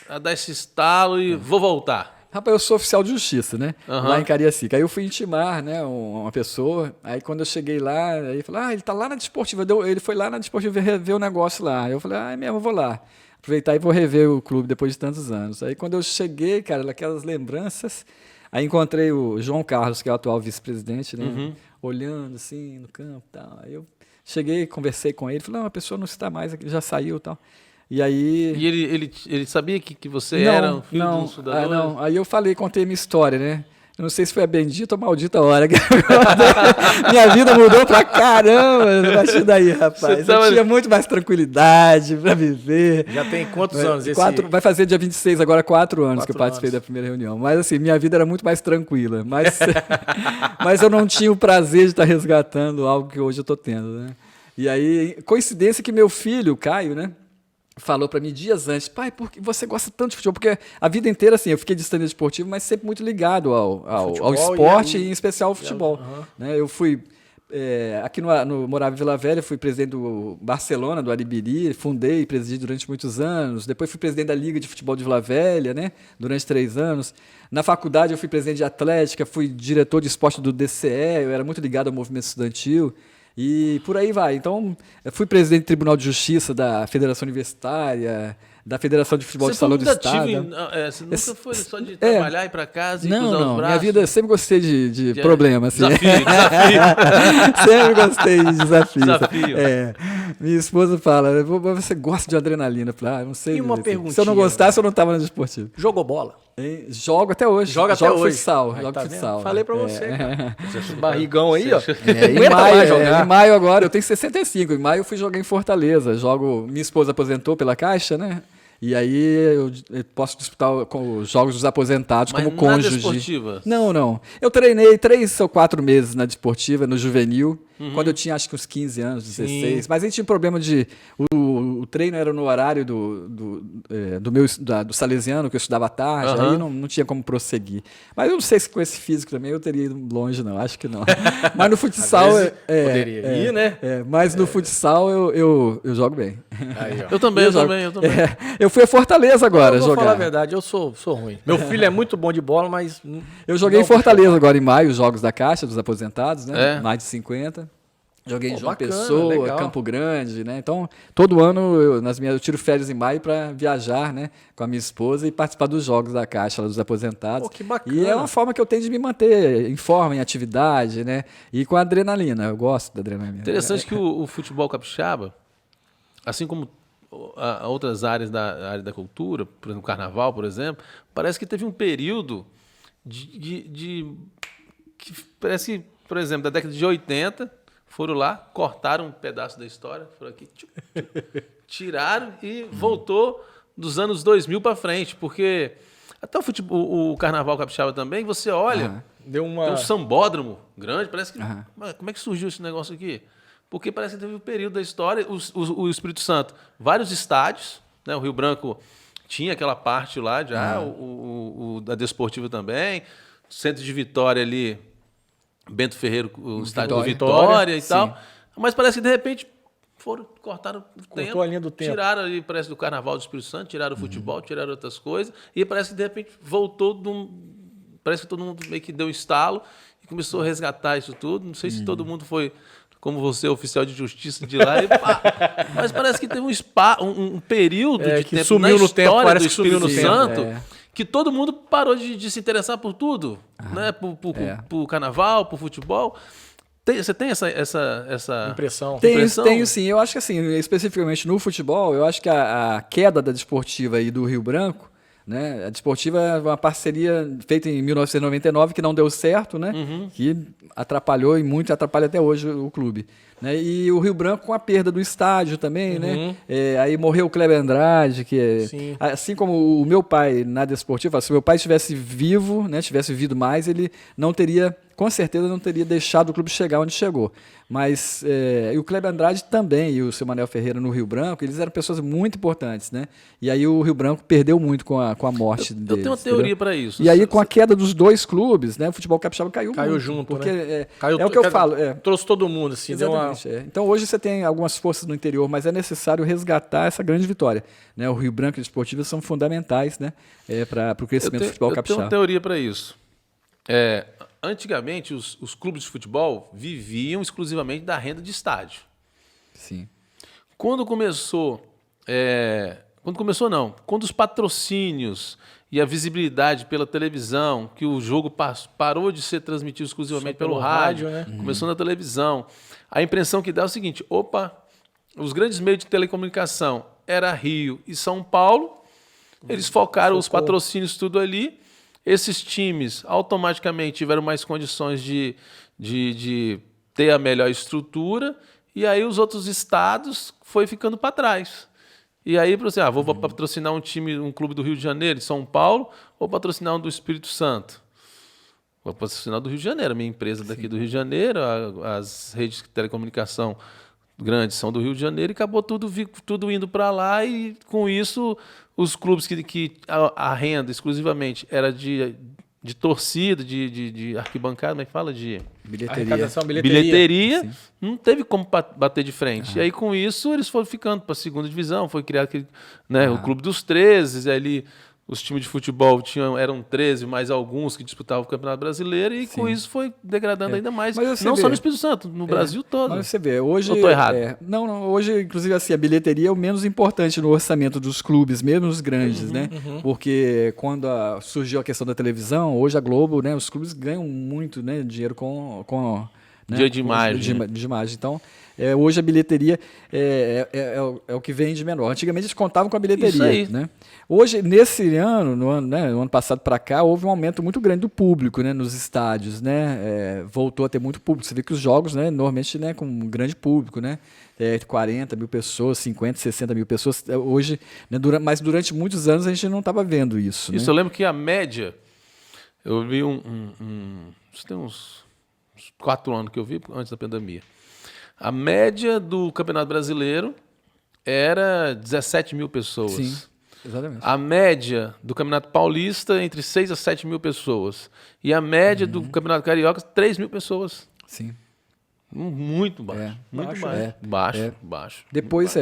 a dar esse estalo e vou voltar? Rapaz, eu sou oficial de justiça, né? Aham. Lá em Cariacica. Aí eu fui intimar, né, uma pessoa. Aí quando eu cheguei lá, aí falou, ele tá lá na Desportiva. Ele foi lá na Desportiva ver o negócio lá. Aí eu falei, é mesmo, eu vou lá. Aproveitar e vou rever o clube depois de tantos anos. Aí quando eu cheguei, cara, naquelas lembranças, aí encontrei o João Carlos, que é o atual vice-presidente, né? Olhando assim no campo e tal. Aí eu cheguei, conversei com ele, falei, não, a pessoa não está mais aqui, já saiu e tal. E aí... E ele sabia que você era um filho de um soldador? Não. Aí eu contei minha história, né? Eu não sei se foi a bendita ou maldita hora. Minha vida mudou pra caramba a partir daí, rapaz. Eu tinha muito mais tranquilidade pra viver. Já tem quantos anos esse? Vai fazer dia 26, agora 4 anos que eu participei da primeira reunião. Mas assim, minha vida era muito mais tranquila. Mas eu não tinha o prazer de estar resgatando algo que hoje eu tô tendo, né? E aí, coincidência que meu filho, Caio, né? Falou para mim dias antes, pai, por que você gosta tanto de futebol? Porque a vida inteira, assim, eu fiquei de estudante esportivo, mas sempre muito ligado ao esporte e em especial ao futebol. Né? Eu fui, aqui morava em Vila Velha, fui presidente do Barcelona, do Aribiri, fundei e presidi durante muitos anos. Depois fui presidente da Liga de Futebol de Vila Velha, né? Durante 3 anos. Na faculdade eu fui presidente de Atlética, fui diretor de esporte do DCE, eu era muito ligado ao movimento estudantil. E por aí vai. Então, eu fui presidente do Tribunal de Justiça da Federação Universitária, da Federação de Futebol de Salão do Estado. Você nunca foi só de trabalhar, ir para casa e cruzar os braços? Minha vida, eu sempre gostei de problemas. Assim. Desafio. Sempre gostei de desafios. Desafio. Minha esposa fala, você gosta de adrenalina? Eu falei, não sei. E uma perguntinha. Se eu não gostasse, eu não estava no desportivo. Jogou bola? Jogo até hoje. Jogo até hoje. Futsal. Aí, Jogo tá futsal. vendo? Falei pra você, cara. Esse barrigão aí, ó. Em maio agora, eu tenho 65. Em maio eu fui jogar em Fortaleza. Minha esposa aposentou pela Caixa, né? E aí eu posso disputar com os jogos dos aposentados como cônjuge. Na desportiva? Não. Eu treinei 3 ou 4 meses na desportiva, no juvenil, quando eu tinha acho que uns 15 anos, 16. Sim. Mas aí tinha um problema de... O treino era no horário do Salesiano, que eu estudava à tarde, aí não tinha como prosseguir. Mas eu não sei se com esse físico também eu teria ido longe, não. Acho que não. Mas no futsal... poderia ir, né? Mas no futsal eu jogo bem. Aí, eu também. Eu fui a Fortaleza agora jogar. Eu vou jogar. falar a verdade, eu sou ruim. Meu filho é muito bom de bola, mas... Eu joguei em Fortaleza agora em maio, os Jogos da Caixa, dos aposentados, né? Mais de 50. Joguei em João Pessoa, legal. Campo Grande, né? Então, todo ano eu tiro férias em maio para viajar, né? Com a minha esposa e participar dos Jogos da Caixa, dos aposentados. Que bacana. E é uma forma que eu tenho de me manter em forma, em atividade, né? E com a adrenalina. Eu gosto da adrenalina. Interessante que o futebol capixaba, assim como outras áreas da área da cultura, por exemplo, o carnaval, por exemplo, parece que teve um período que parece, por exemplo, da década de 80, foram lá, cortaram um pedaço da história, foram aqui, tiraram e voltou dos anos 2000 para frente, porque até o carnaval capixaba também, você olha, tem um sambódromo grande, parece que... Como é que surgiu esse negócio aqui? Porque parece que teve um período da história, o Espírito Santo, vários estádios, né? O Rio Branco tinha aquela parte lá já, o da Desportiva também, o centro de Vitória ali, Bento Ferreiro, o estádio do Vitória e tal, mas parece que de repente cortaram o tempo, a linha do tempo, tiraram ali, parece do Carnaval do Espírito Santo, tiraram o futebol, tiraram outras coisas, e parece que de repente voltou, parece que todo mundo meio que deu um estalo e começou a resgatar isso tudo, não sei se todo mundo foi... como você, oficial de justiça de lá, mas parece que teve um período de que tempo sumiu na no tempo, história parece do que sumiu Espírito no Santo, tempo. que todo mundo parou de se interessar por tudo, né? Por carnaval, por futebol. Você tem essa impressão? Tenho sim. Eu acho que assim, especificamente no futebol, eu acho que a queda da Desportiva aí do Rio Branco, né? A Desportiva é uma parceria feita em 1999 que não deu certo, né? Que atrapalhou e muito atrapalha até hoje o clube. Né? E o Rio Branco com a perda do estádio também, né? Aí morreu o Kleber Andrade, assim como o meu pai na Desportiva, se o meu pai estivesse vivo, né? Tivesse vivido mais, ele não teria com certeza não teria deixado o clube chegar onde chegou. Mas e o Kleber Andrade também, e o seu Manuel Ferreira no Rio Branco, eles eram pessoas muito importantes, né? E aí o Rio Branco perdeu muito com a morte deles. Eu tenho uma teoria para isso. E aí com a queda dos dois clubes, né, o futebol capixaba caiu muito, junto, porque né? É o que eu falo. Trouxe todo mundo, assim. Exatamente. Então hoje você tem algumas forças no interior, mas é necessário resgatar essa grande vitória, né? O Rio Branco e o Esportivo são fundamentais, né, para o crescimento do futebol capixaba. Eu tenho uma teoria para isso. Antigamente, os clubes de futebol viviam exclusivamente da renda de estádio. Sim. Quando os patrocínios e a visibilidade pela televisão, que o jogo parou de ser transmitido exclusivamente pelo rádio, né? Começou na televisão. A impressão que dá é o seguinte: os grandes meios de telecomunicação era Rio e São Paulo, eles focaram os patrocínios tudo ali. Esses times automaticamente tiveram mais condições de ter a melhor estrutura, e aí os outros estados foi ficando para trás. E aí, vou patrocinar um clube do Rio de Janeiro, de São Paulo, ou patrocinar um do Espírito Santo? Vou patrocinar do Rio de Janeiro, minha empresa daqui do Rio de Janeiro, as redes de telecomunicação grandes são do Rio de Janeiro, e acabou tudo indo para lá, e com isso os clubes que a renda exclusivamente era de torcida, de arquibancada, como é que fala? De bilheteria, não teve como bater de frente. E aí, com isso, eles foram ficando para a segunda divisão, foi criado o Clube dos 13, ali os times de futebol eram 13, mais alguns que disputavam o Campeonato Brasileiro, e com isso foi degradando ainda mais, não só no Espírito Santo, no Brasil todo. Mas você vê, hoje... Eu estou errado? Não, hoje, inclusive, assim, a bilheteria é o menos importante no orçamento dos clubes, mesmo os grandes, né? Porque quando surgiu a questão da televisão, hoje a Globo, né, os clubes ganham muito, né, dinheiro com dia de imagem. De imagem. Então, hoje a bilheteria é o que vem de menor. Antigamente eles contavam com a bilheteria. Isso aí. Né? Hoje, nesse ano, no ano passado para cá, houve um aumento muito grande do público, né, nos estádios. Né? Voltou a ter muito público. Você vê que os jogos, né, normalmente, né, com um grande público, né? 40 mil pessoas, 50, 60 mil pessoas. Hoje, né, mas durante muitos anos a gente não estava vendo isso. Isso, né? eu lembro que a média, eu vi isso tem uns 4 anos que eu vi, antes da pandemia. A média do Campeonato Brasileiro era 17 mil pessoas. Sim, exatamente. A média do Campeonato Paulista, entre 6 a 7 mil pessoas. E a média do Campeonato Carioca, 3 mil pessoas. Sim. Muito baixo. Muito baixo. Baixo. Depois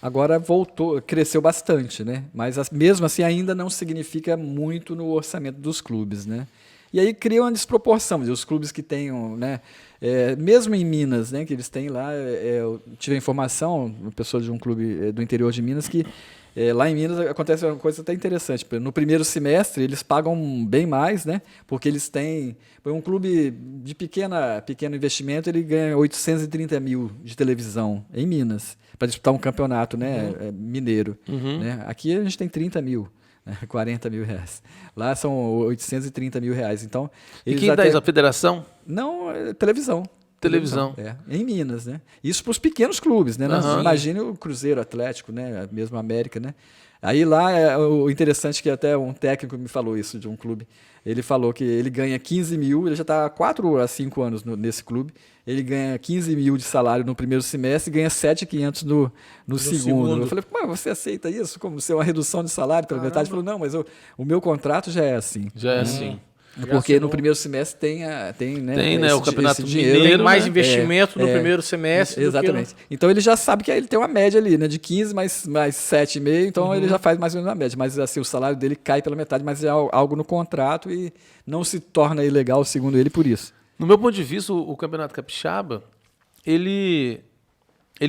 agora voltou, cresceu bastante, né? Mas mesmo assim ainda não significa muito no orçamento dos clubes, né? E aí cria uma desproporção. Os clubes que tenham, né, mesmo em Minas, né, que eles têm lá, eu tive a informação, uma pessoa de um clube do interior de Minas, que lá em Minas acontece uma coisa até interessante. No primeiro semestre eles pagam bem mais, né, porque eles têm... Um clube de pequeno investimento, ele ganha 830 mil de televisão em Minas, para disputar um campeonato, né, mineiro. Né? Aqui a gente tem 30 mil. 40 mil reais. Lá são 830 mil reais. Então, e quem dá isso? A federação? Não, televisão. Televisão. Em Minas, né? Isso para os pequenos clubes, né? Imagine o Cruzeiro, Atlético, né? Mesmo a América, né? Aí lá, o interessante é que até um técnico me falou isso de um clube. Ele falou que ele ganha 15 mil, ele já está há 4 a 5 anos nesse clube. Ele ganha 15 mil de salário no primeiro semestre e ganha 7.500 no segundo. Eu falei, mas você aceita isso como ser uma redução de salário pela metade? Ele falou, não, mas o meu contrato já é assim. Já é assim. Porque no primeiro semestre tem o Campeonato Mineiro. Tem mais investimento no primeiro semestre. Exatamente. Então ele já sabe que ele tem uma média ali, né, de 15 mais 7,5, então ele já faz mais ou menos a média. Mas assim, o salário dele cai pela metade, mas é algo no contrato e não se torna ilegal, segundo ele, por isso. No meu ponto de vista, o Campeonato Capixaba, ele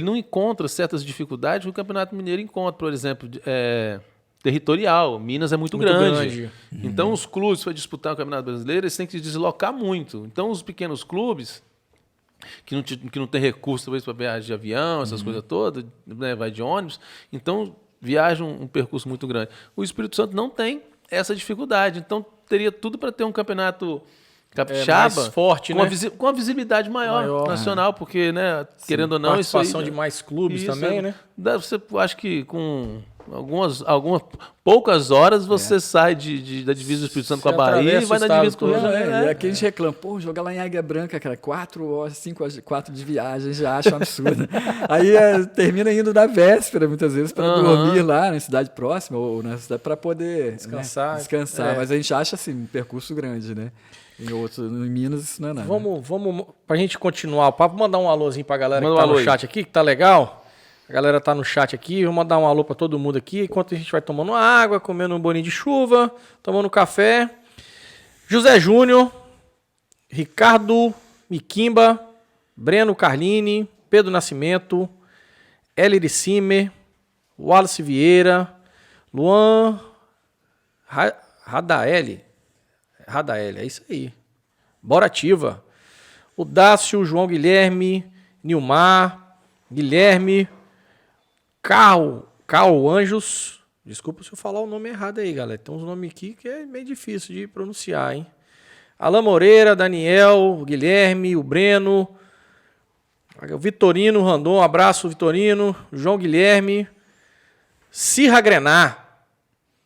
não encontra certas dificuldades que o Campeonato Mineiro encontra, por exemplo, territorial. Minas é muito grande. Então, os clubes, para disputar o Campeonato Brasileiro, eles têm que se deslocar muito. Então, os pequenos clubes, que não tem recurso, talvez, para viagem de avião, essas coisas todas, né, vai de ônibus, então viajam um percurso muito grande. O Espírito Santo não tem essa dificuldade. Então, teria tudo para ter um campeonato capixaba mais forte, com a visibilidade maior nacional, porque, né, querendo ou não, participação isso aí, de mais clubes também, né? Você acho que com algumas poucas horas você sai da divisa do Espírito Santo com a Bahia e vai na divisa com o Rio de Janeiro. E aqui a gente reclama, pô, jogar lá em Águia Branca, cara, 4 horas, 5 horas, 4 de viagem, já acha um absurdo. Aí termina indo na véspera, muitas vezes, para dormir lá na cidade próxima, ou na cidade, para poder descansar. Descansar. Mas a gente acha assim, um percurso grande, né? Em Minas isso não é nada. Vamos pra gente continuar o papo, mandar um alôzinho pra galera Manda que tá um alô no aí. chat aqui, que tá legal. A galera tá no chat aqui, vou mandar um alô pra todo mundo aqui, enquanto a gente vai tomando água, comendo um bolinho de chuva, tomando café. José Júnior, Ricardo Miquimba, Breno Carlini, Pedro Nascimento, Elir Simer, Wallace Vieira, Luan Radaeli, é isso aí. Bora ativa. O Dácio, João Guilherme, Nilmar, Guilherme, Carl Anjos. Desculpa se eu falar o nome errado aí, galera. Tem uns nomes aqui que é meio difícil de pronunciar, hein? Alain Moreira, Daniel, o Guilherme, o Breno, o Vitorino Randon, um abraço, Vitorino, João Guilherme, Cirra Grenar.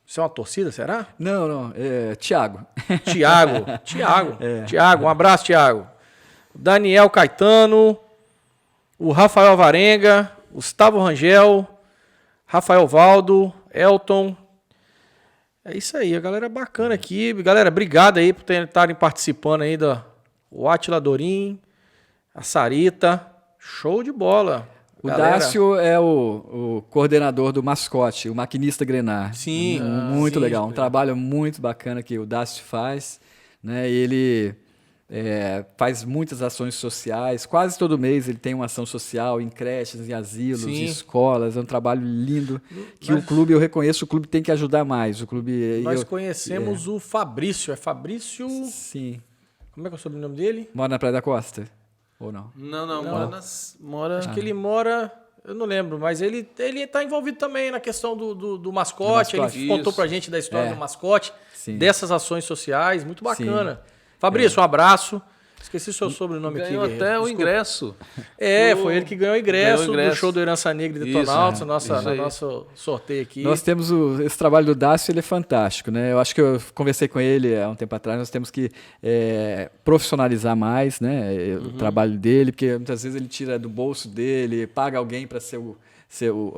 Isso é uma torcida, será? Não, é Thiago. Thiago, um abraço, Thiago. Daniel Caetano, o Rafael Varenga, Gustavo Rangel, Rafael Valdo, Elton. É isso aí, a galera bacana aqui. Galera, obrigado aí por estarem participando aí o Átila Dorim, a Sarita. Show de bola. O galera. Dácio é o coordenador do mascote, o maquinista Grenar. Sim. Muito sim, legal, um trabalho muito bacana que o Dácio faz, né? Ele faz muitas ações sociais, quase todo mês ele tem uma ação social em creches, em asilos, em escolas, é um trabalho lindo que o clube, eu reconheço, o clube tem que ajudar mais. O clube, nós conhecemos o Fabrício, Sim. Como é que é o sobrenome dele? Mora na Praia da Costa, ou não? Não. Mora... Acho que ele mora... Eu não lembro, mas ele tá envolvido também na questão do mascote. Ele contou pra gente da história do mascote, dessas ações sociais, muito bacana. Sim. Fabrício, um abraço. Esqueci seu sobrenome ganhou aqui. Até o ingresso. Foi ele que ganhou o ingresso do show do Herança Negra e Detonautas, nosso sorteio aqui. Nós temos esse trabalho do Dácio, ele é fantástico, né? Eu acho que eu conversei com ele há um tempo atrás, nós temos que profissionalizar mais, né, o trabalho dele, porque muitas vezes ele tira do bolso dele, paga alguém para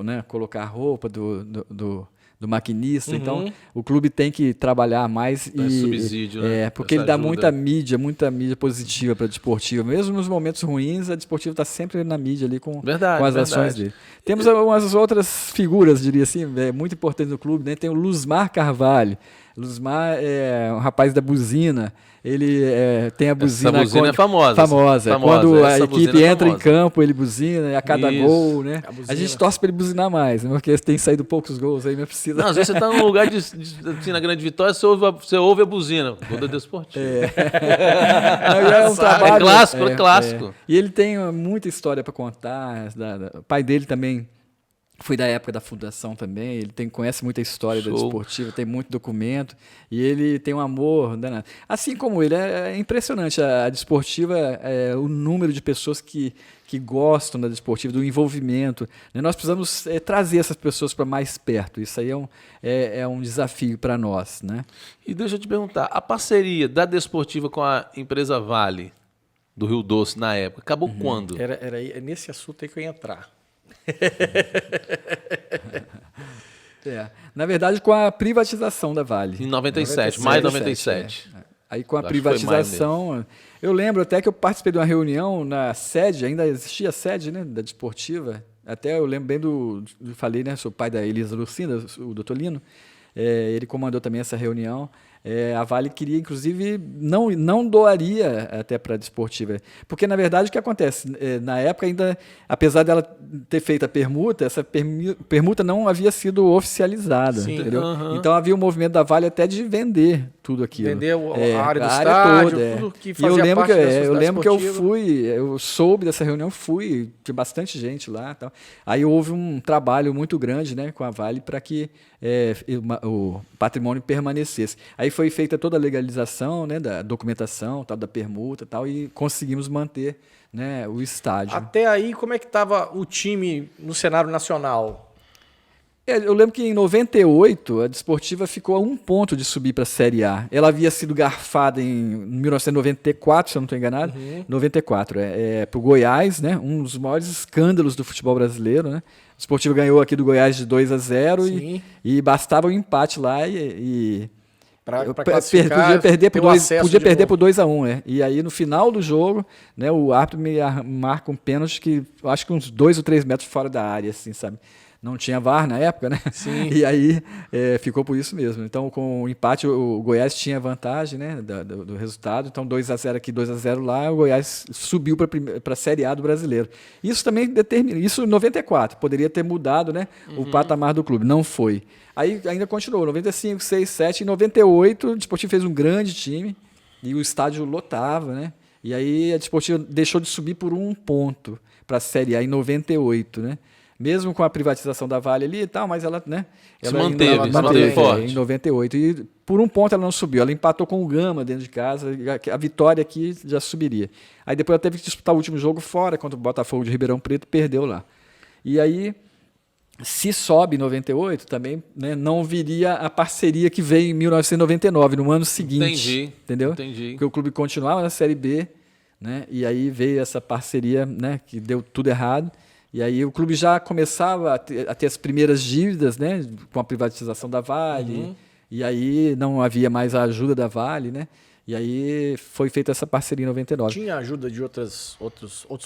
né, colocar a roupa do maquinista. Então, o clube tem que trabalhar mais subsídio, né? Porque ele dá muita mídia positiva para a desportiva. Mesmo nos momentos ruins, a desportiva está sempre na mídia ali com as ações dele. Temos algumas outras figuras, diria assim, muito importantes no clube, né? Tem o Luzmar Carvalho. Luzmar é um rapaz da buzina. Ele tem a buzina... Essa buzina é famosa. Famosa. Quando a equipe entra em campo, ele buzina, a cada gol, né? A gente torce para ele buzinar mais, né? Porque tem saído poucos gols aí, não precisa... Não, às vezes você está num lugar assim, na Grande Vitória, você ouve a buzina. Gol da Desportiva. É um trabalho... É clássico. E ele tem muita história para contar. O pai dele também... Foi da época da fundação também, ele conhece muita história da desportiva, tem muito documento, e ele tem um amor danado. Assim como ele, é impressionante a desportiva, o número de pessoas que gostam da desportiva, do envolvimento. Nós precisamos trazer essas pessoas para mais perto, isso aí é um desafio para nós. Né? E deixa eu te perguntar, a parceria da desportiva com a empresa Vale, do Rio Doce, na época, acabou quando? Era nesse assunto aí que eu ia entrar. Na verdade, com a privatização da Vale. Em 97, maio de 97. Aí com a privatização, eu lembro até que eu participei de uma reunião na sede, ainda existia a sede, né, da Desportiva. Até eu lembro bem falei, né, sou pai da Elisa Lucinda, o doutor Lino. Ele comandou também essa reunião. A Vale queria, inclusive, não doaria até para a Desportiva. Porque, na verdade, o que acontece? Na época, ainda, apesar dela ter feito a permuta, essa permuta não havia sido oficializada. Entendeu? Então, havia um movimento da Vale até de vender tudo aquilo. Vender a área do estádio, toda, tudo que fazia parte da eu lembro que eu soube dessa reunião, tinha bastante gente lá. Tal. Aí houve um trabalho muito grande, né, com a Vale para que o patrimônio permanecesse. Aí foi feita toda a legalização, né, da documentação, tal, da permuta, tal, e conseguimos manter, né, o estádio. Até aí, como é que estava o time no cenário nacional? Eu lembro que em 98 a Desportiva ficou a 1 ponto de subir para a Série A. Ela havia sido garfada em 1994, se eu não estou enganado. 94, para o Goiás, né? Um dos maiores escândalos do futebol brasileiro, né? A Desportiva ganhou aqui do Goiás de 2-0 e bastava o empate lá podia perder por 2-1, né? E aí no final do jogo, né, o árbitro me marca um pênalti que eu acho que uns 2 ou 3 metros fora da área, assim, sabe? Não tinha VAR na época, né? Sim. E aí ficou por isso mesmo. Então, com o empate, o Goiás tinha vantagem, né, do resultado. Então, 2-0 aqui, 2-0 lá, o Goiás subiu para a Série A do Brasileiro. Isso também determina. Isso em 94. Poderia ter mudado, né, o patamar do clube. Não foi. Aí ainda continuou. 95, 6, 7. Em 98, o Desportivo fez um grande time e o estádio lotava, né? E aí a Desportiva deixou de subir por 1 ponto para a Série A em 98, né? Mesmo com a privatização da Vale ali e tal, mas ela, né? Se manteve forte. Em 98. E por 1 ponto ela não subiu. Ela empatou com o Gama dentro de casa. A vitória aqui já subiria. Aí depois ela teve que disputar o último jogo fora contra o Botafogo de Ribeirão Preto, perdeu lá. E aí, se sobe em 98, também, né, não viria a parceria que veio em 1999, no ano seguinte. Entendi. Entendeu? Entendi. Porque o clube continuava na Série B, né? E aí veio essa parceria, né, que deu tudo errado. E aí o clube já começava a ter as primeiras dívidas, né, com a privatização da Vale, e aí não havia mais a ajuda da Vale, né, e aí foi feita essa parceria em 99. Tinha ajuda de outros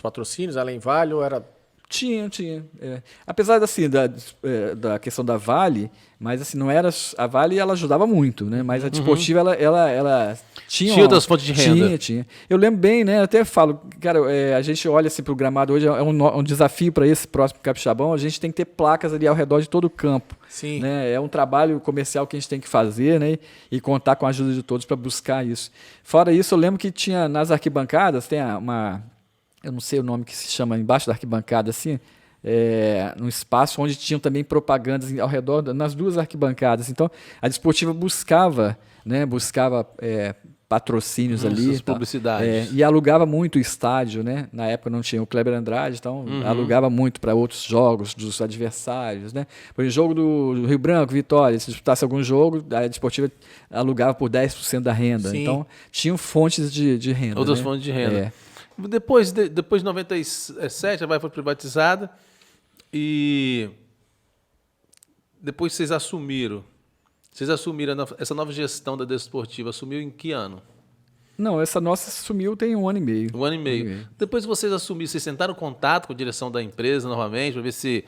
patrocínios, além Vale, ou era... Tinha. Apesar assim, da questão da Vale, mas assim, não era a Vale, ela ajudava muito, né? Mas a Desportiva ela tinha outras fontes de renda. Tinha. Eu lembro bem, né? Até falo, cara, a gente olha assim para o gramado hoje, é um desafio para esse próximo Capixabão. A gente tem que ter placas ali ao redor de todo o campo. Sim. Né? É um trabalho comercial que a gente tem que fazer, né? E contar com a ajuda de todos para buscar isso. Fora isso, eu lembro que tinha nas arquibancadas, tem eu não sei o nome que se chama, embaixo da arquibancada, assim, num espaço onde tinham também propagandas ao redor, nas 2 arquibancadas. Então, a Desportiva buscava patrocínios ali. Essas publicidades. E alugava muito o estádio, né? Na época não tinha o Kleber Andrade, então alugava muito para outros jogos dos adversários, né? Por exemplo, jogo do Rio Branco, Vitória, se disputasse algum jogo, a Desportiva alugava por 10% da renda. Sim. Então, tinham fontes de renda. Outras né? fontes de renda. Depois de 97, a Vale foi privatizada e depois vocês assumiram. Essa nova gestão da Desportiva assumiu em que ano? Não, essa nossa assumiu tem 1 ano e meio. 1 ano e meio. Depois vocês assumiram, vocês tentaram contato com a direção da empresa novamente para ver se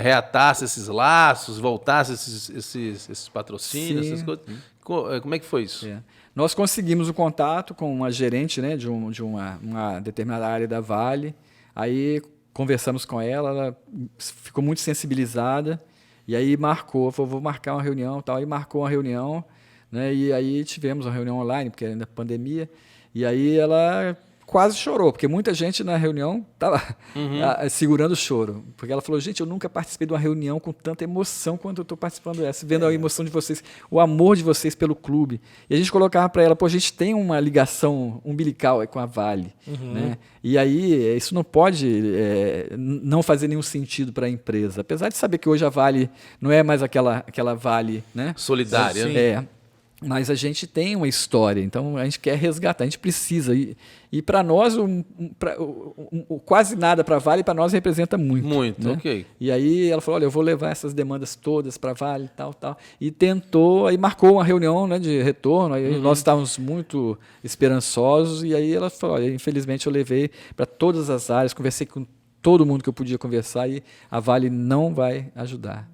reatasse esses laços, voltasse esses patrocínios, essas coisas. Como é que foi isso? Nós conseguimos o contato com uma gerente, né, de uma determinada área da Vale. Aí conversamos com ela ficou muito sensibilizada e aí falou, vou marcar uma reunião, tal. Aí marcou uma reunião, né, e aí tivemos uma reunião online, porque ainda pandemia, e aí ela quase chorou, porque muita gente na reunião estava segurando o choro. Porque ela falou, gente, eu nunca participei de uma reunião com tanta emoção quanto eu estou participando dessa, vendo a emoção de vocês, o amor de vocês pelo clube. E a gente colocava para ela, a gente tem uma ligação umbilical com a Vale. Né? E aí, isso não pode não fazer nenhum sentido para a empresa. Apesar de saber que hoje a Vale não é mais aquela Vale, né, solidária. Sim. Mas a gente tem uma história, então a gente quer resgatar, a gente precisa. E para nós, quase nada para a Vale, para nós representa muito. Muito, né? ok. E aí ela falou, olha, eu vou levar essas demandas todas para a Vale, tal. E tentou, aí marcou uma reunião, né, de retorno, aí nós estávamos muito esperançosos, e aí ela falou, olha, infelizmente eu levei para todas as áreas, conversei com todo mundo que eu podia conversar, e a Vale não vai ajudar.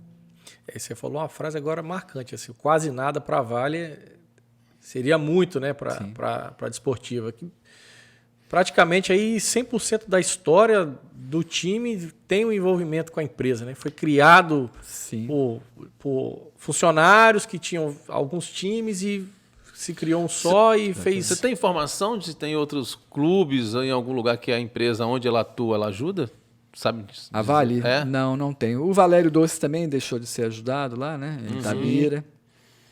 Você falou uma frase agora marcante, assim, quase nada para a Vale seria muito, né, para a Desportiva. Praticamente aí 100% da história do time tem um envolvimento com a empresa, né? Foi criado por funcionários que tinham alguns times e se criou um só e fez... Você tem informação de se tem outros clubes em algum lugar que a empresa onde ela atua, ela ajuda? Sabe disso? A Vale? Não tem. O Valério Doce também deixou de ser ajudado lá, né? Em Itabira.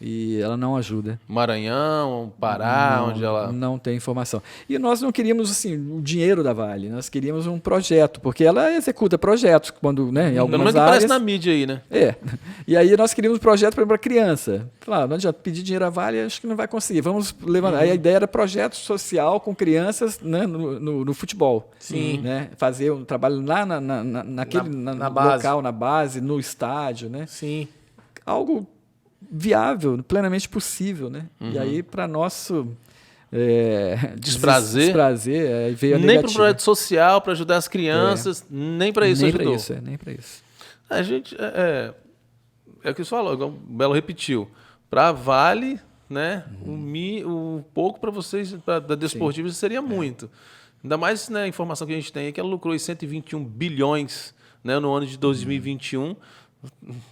e ela não ajuda. Maranhão, Pará, onde ela... Não tem informação. E nós não queríamos assim, o dinheiro da Vale, nós queríamos um projeto, porque ela executa projetos quando, né, em Pelo algumas menos que áreas. aparece na mídia aí, né? E aí nós queríamos um projeto para criança. Falar, não adianta pedir dinheiro à Vale, acho que não vai conseguir. Vamos levantar. Aí a ideia era projeto social com crianças, né, no futebol. Sim. Né? Fazer um trabalho lá naquele na base. local, na base, no estádio, né? Sim. Algo viável, plenamente possível, né? E aí, para nosso Desprazer, aí veio a nem para o negativa. projeto social, para ajudar as crianças, nem para isso nem ajudou. Nem para isso. A gente, é o que você falou, igual o Belo repetiu, para a Vale, né, o pouco para vocês, da Desportiva, seria muito. Ainda mais, né, a informação que a gente tem é que ela lucrou 121 bilhões, né, no ano de 2021,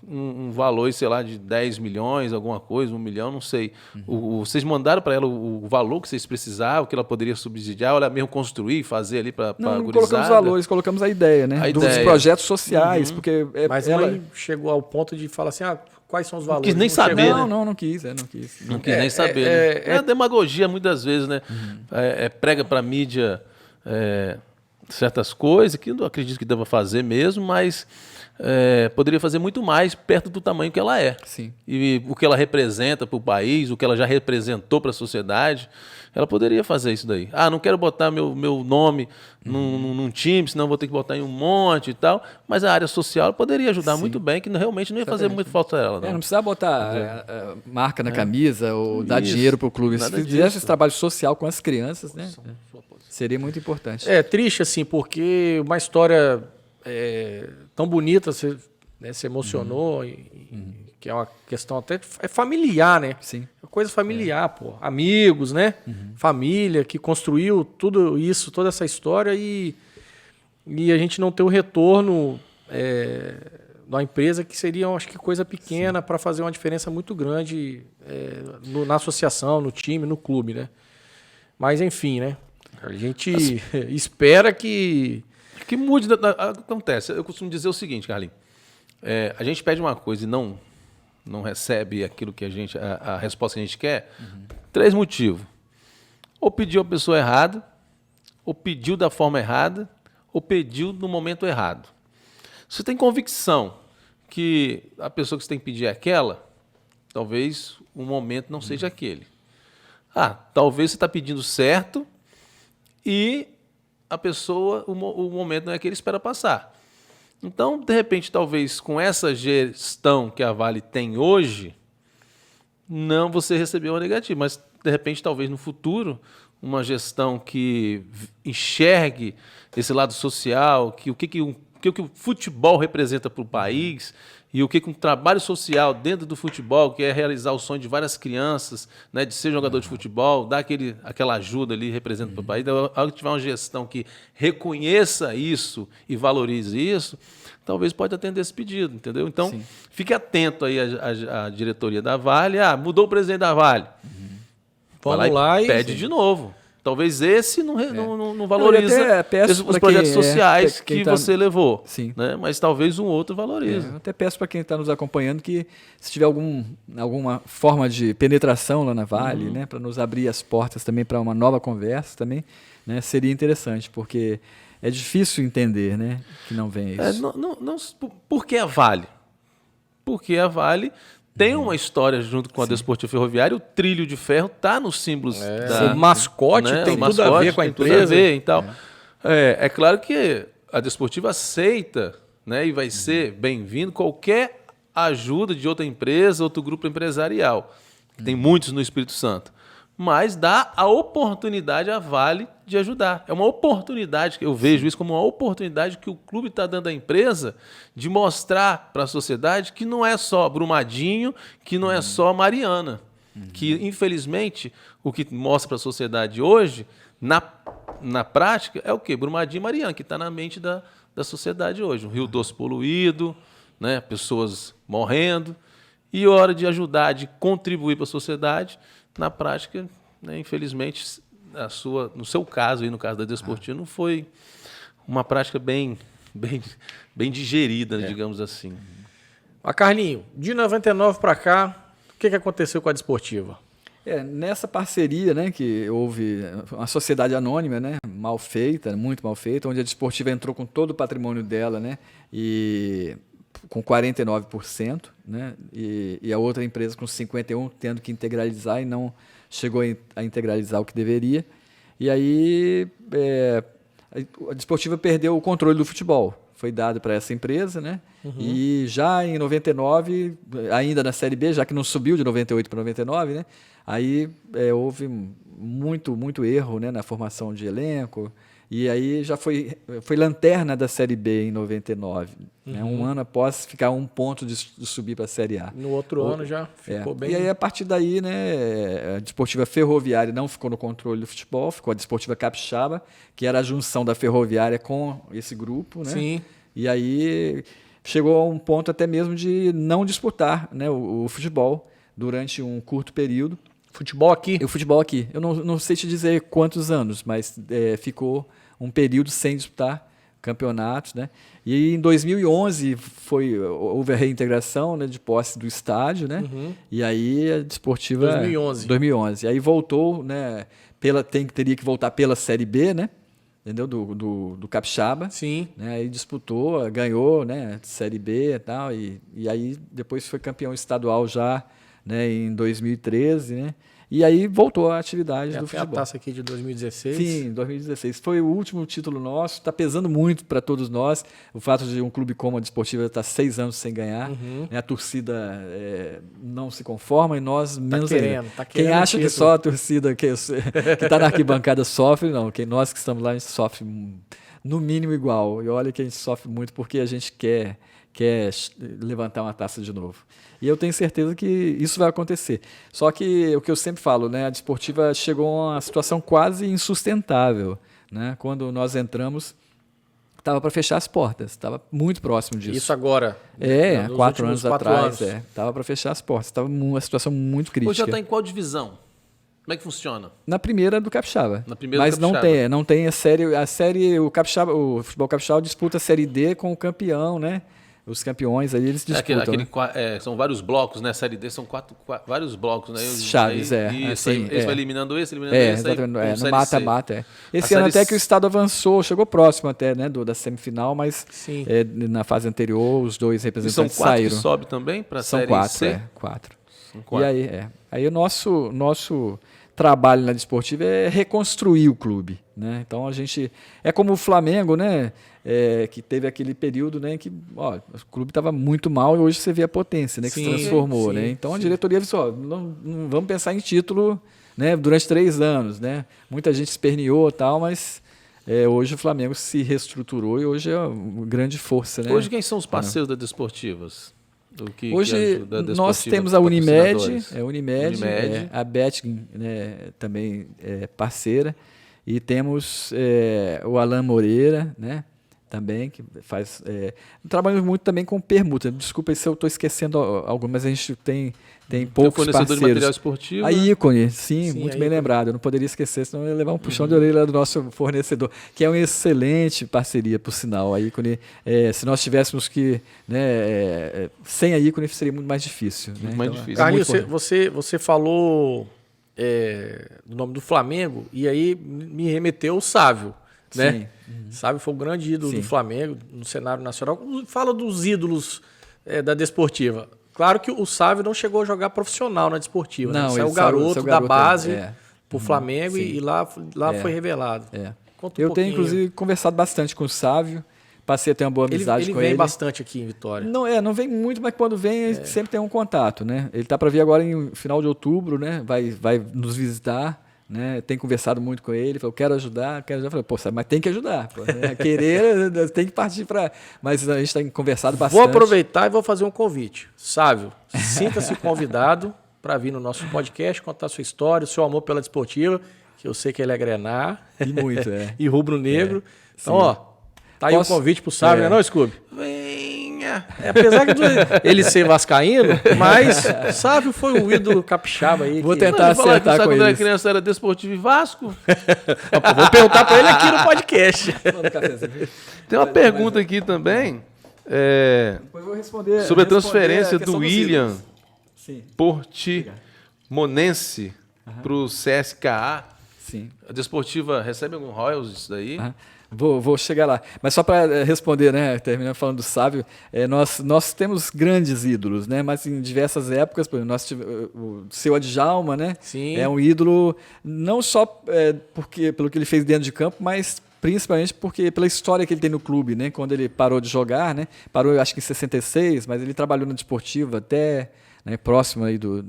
um valor, sei lá, de 10 milhões, alguma coisa, 1 milhão, não sei. Vocês mandaram para ela o valor que vocês precisavam, que ela poderia subsidiar, ou ela mesmo construir, fazer ali para a Não gurizada? colocamos valores, colocamos a ideia, né? A Dos ideia. projetos sociais, porque Mas ela chegou ao ponto de falar assim, quais são os valores? quis nem saber, chegou. né? Não quis. Não quis. Não quis nem saber, né? É demagogia muitas vezes, né? Prega para a mídia certas coisas que eu não acredito que deva fazer mesmo, mas poderia fazer muito mais perto do tamanho que ela é. Sim. E o que ela representa para o país, o que ela já representou para a sociedade, ela poderia fazer isso daí. Não quero botar meu nome num time, senão vou ter que botar em um monte e tal. Mas a área social ela poderia ajudar muito bem, que realmente não ia fazer muito falta a ela. Não precisava botar marca na camisa ou dar Isso. dinheiro para o clube. Se Nada fizesse disso. esse trabalho social com as crianças, né? Seria muito importante. É triste, assim, porque uma história tão bonita, você se emocionou, que é uma questão até familiar, né? Sim. É uma coisa familiar, pô. Amigos, né? Família que construiu tudo isso, toda essa história e a gente não ter o retorno da empresa, que seria, acho que, coisa pequena para fazer uma diferença muito grande na associação, no time, no clube, né? Mas, enfim, né? A gente espera que mude. Acontece. Eu costumo dizer o seguinte, Carlinhos. A gente pede uma coisa e não recebe aquilo que a resposta que a gente quer. 3 motivos. Ou pediu a pessoa errada, ou pediu da forma errada, ou pediu no momento errado. Se você tem convicção que a pessoa que você tem que pedir é aquela, talvez o momento não seja aquele. Talvez você está pedindo certo e a pessoa, o momento não é aquele, espera passar. Então, de repente, talvez com essa gestão que a Vale tem hoje, não você recebeu uma negativa, mas de repente, talvez no futuro, uma gestão que enxergue esse lado social, que o que o futebol representa para o país e o que um trabalho social dentro do futebol, que é realizar o sonho de várias crianças, né, de ser jogador de futebol, dar aquela ajuda ali, representa para o país. Então, algo que tiver uma gestão que reconheça isso e valorize isso, talvez pode atender esse pedido, entendeu? Então, fique atento aí à diretoria da Vale. Mudou o presidente da Vale. vamos lá e pede de novo. Talvez esse não valoriza os projetos sociais que você levou. Sim. Né? Mas talvez um outro valorize. Eu até peço para quem está nos acompanhando que, se tiver alguma forma de penetração lá na Vale, né, para nos abrir as portas também para uma nova conversa também, né, seria interessante, porque é difícil entender, né, que não vem isso. Por que a Vale? Porque a Vale tem uma história junto com a Desportiva Ferroviária. O trilho de ferro está nos símbolos o mascote, né? Tem tudo a ver com a empresa. Então, é claro que a Desportiva aceita, né, e vai ser bem-vindo qualquer ajuda de outra empresa, outro grupo empresarial. Tem muitos no Espírito Santo. Mas dá a oportunidade à Vale de ajudar. É uma oportunidade, eu vejo isso como uma oportunidade que o clube está dando à empresa de mostrar para a sociedade que não é só Brumadinho, que não é só Mariana. Que, infelizmente, o que mostra para a sociedade hoje, na prática, é o quê? Brumadinho e Mariana, que está na mente da sociedade hoje. Um Rio Doce poluído, né? Pessoas morrendo. E hora de ajudar, de contribuir para a sociedade, na prática, né, infelizmente, no seu caso, e no caso da Desportiva, não foi uma prática bem digerida, digamos assim. Carlinho, de 99 para cá, que aconteceu com a Desportiva? Nessa parceria, né, que houve uma sociedade anônima, né, mal feita, muito mal feita, onde a Desportiva entrou com todo o patrimônio dela, né, e com 49%, né, e a outra empresa com 51%, tendo que integralizar e não chegou a integralizar o que deveria. E aí a Desportiva perdeu o controle do futebol. Foi dado para essa empresa, né? E já em 99, ainda na Série B, já que não subiu de 98 para 99, né? Aí houve muito erro, né, na formação de elenco. E aí já foi lanterna da Série B em 99, né? Um ano após ficar um ponto de subir para a Série A. No outro ano já ficou bem... E aí, a partir daí, né, a Desportiva Ferroviária não ficou no controle do futebol, ficou a Desportiva Capixaba, que era a junção da Ferroviária com esse grupo, né? Sim. E aí chegou a um ponto até mesmo de não disputar, né, o futebol durante um curto período. Futebol aqui? O futebol aqui. Eu não sei te dizer quantos anos, mas ficou um período sem disputar campeonatos, né? E em 2011 houve a reintegração, né, de posse do estádio, né? E aí a Desportiva... 2011. Aí voltou, né? Teria que voltar pela Série B, né? Entendeu? Do Capixaba. Sim. Né? Aí disputou, ganhou, né? Série B e tal. E aí depois foi campeão estadual já, né, em 2013, né? E aí voltou a atividade do futebol. A taça aqui de 2016. Sim, 2016. Foi o último título nosso, está pesando muito para todos nós. O fato de um clube como a Desportiva estar 6 anos sem ganhar, né? A torcida não se conforma e nós menos ainda. Quem acha que só a torcida que está na arquibancada sofre, não. Nós que estamos lá, a gente sofre no mínimo igual. E olha que a gente sofre muito porque a gente quer levantar uma taça de novo. E eu tenho certeza que isso vai acontecer. Só que o que eu sempre falo, né, a Desportiva chegou a uma situação quase insustentável, né? Quando nós entramos, estava para fechar as portas, estava muito próximo disso. Isso agora? 4 anos atrás, estava para fechar as portas, estava uma situação muito crítica. Hoje já está em qual divisão? Como é que funciona? Na primeira do Capixaba. Na primeira mas do Capixaba. não tem a série, o futebol Capixaba disputa a Série D com o campeão, né? Os campeões aí eles disputam. São vários blocos, né? A Série D são vários blocos, né? Chaves, Isso, assim, esse vai eliminando esse, esse. Exatamente, no mata-mata. Esse ano até que o estado avançou, chegou próximo até, né, da semifinal, mas na fase anterior os dois representantes saíram. São 4 que sobe também para a Série C? São 4. E aí o nosso trabalho na Desportiva é reconstruir o clube, né? Então a gente é como o Flamengo, né? Que teve aquele período, né, que o clube estava muito mal e hoje você vê a potência, né, que se transformou, né? Então a diretoria disse, não vamos pensar em título, né, durante 3 anos, né? Muita gente esperneou e tal, mas hoje o Flamengo se reestruturou e hoje é uma grande força, né? Hoje quem são os parceiros da Desportivas? Hoje nós temos a Unimed, a Betting, né, também é parceira, e temos o Alan Moreira, né, também, que faz... trabalhamos muito também com permuta. Desculpa se eu estou esquecendo algo, mas a gente tem poucos parceiros. De material esportivo. A Ícone, sim, muito bem lembrado. Eu não poderia esquecer, senão eu ia levar um puxão de orelha do nosso fornecedor, que é uma excelente parceria, por sinal. A Ícone, se nós tivéssemos que... né, sem a Ícone seria muito mais difícil. Né? Mais difícil. Carlinhos, você falou do nome do Flamengo e aí me remeteu ao Sávio. Né? Sim. Sávio foi o grande ídolo do Flamengo no cenário nacional. Fala dos ídolos da Desportiva. Claro que o Sávio não chegou a jogar profissional na Desportiva. Não, né? Saiu garoto da base pro Flamengo e lá foi revelado. Conta eu tenho, inclusive, conversado bastante com o Sávio. Passei a ter uma boa amizade com ele. Ele vem bastante aqui em Vitória. Não vem muito, mas quando vem, sempre tem um contato. Né? Ele está para vir agora em final de outubro, né? Vai nos visitar. Né, tem conversado muito com ele, falou, quero ajudar. Falei, mas tem que ajudar. Pô, né? Querer, tem que partir para... Mas a gente tem conversado bastante. Vou aproveitar e vou fazer um convite. Sávio, sinta-se convidado para vir no nosso podcast, contar a sua história, o seu amor pela Desportiva, que eu sei que ele é grená. E muito, e rubro-negro. Então, tá aí o convite pro Sávio, não, Scooby? Venha! Apesar de ele ser vascaíno, mas Sávio foi o ídolo capixaba aí. Vou tentar acertar com ele. Quando era criança era Desportivo e Vasco? Vou perguntar para ele aqui no podcast. Tem uma pergunta aqui também. Depois vou responder, sobre a transferência do William Sim. Portimonense para o CSKA. Sim. A Desportiva recebe algum royalties disso daí? Vou chegar lá. Mas só para responder, né, terminando falando do Sávio, nós temos grandes ídolos, né, mas em diversas épocas, por exemplo, nós tivemos o seu Djalma, né, Sim. é um ídolo não só pelo que ele fez dentro de campo, mas principalmente pela história que ele tem no clube, né, quando ele parou de jogar, né, parou acho que em 66, mas ele trabalhou na Desportiva até, né, próximo aí do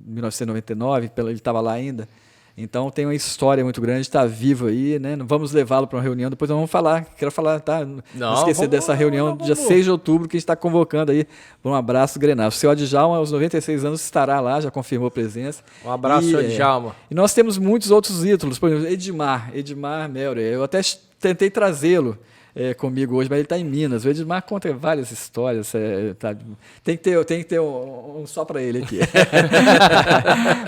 1999, ele estava lá ainda. Então tem uma história muito grande, está vivo aí, né? Vamos levá-lo para uma reunião, depois nós vamos falar, quero falar, tá? Não esquecer dessa reunião, dia 6 de outubro, que a gente está convocando aí para um abraço Grenal. O seu Djalma, aos 96 anos, estará lá, já confirmou presença. Um abraço, seu Djalma. E nós temos muitos outros ídolos, por exemplo, Edmar Meller, eu até tentei trazê-lo comigo hoje, mas ele está em Minas. O Edmar conta várias histórias. Tem que ter um só para ele aqui.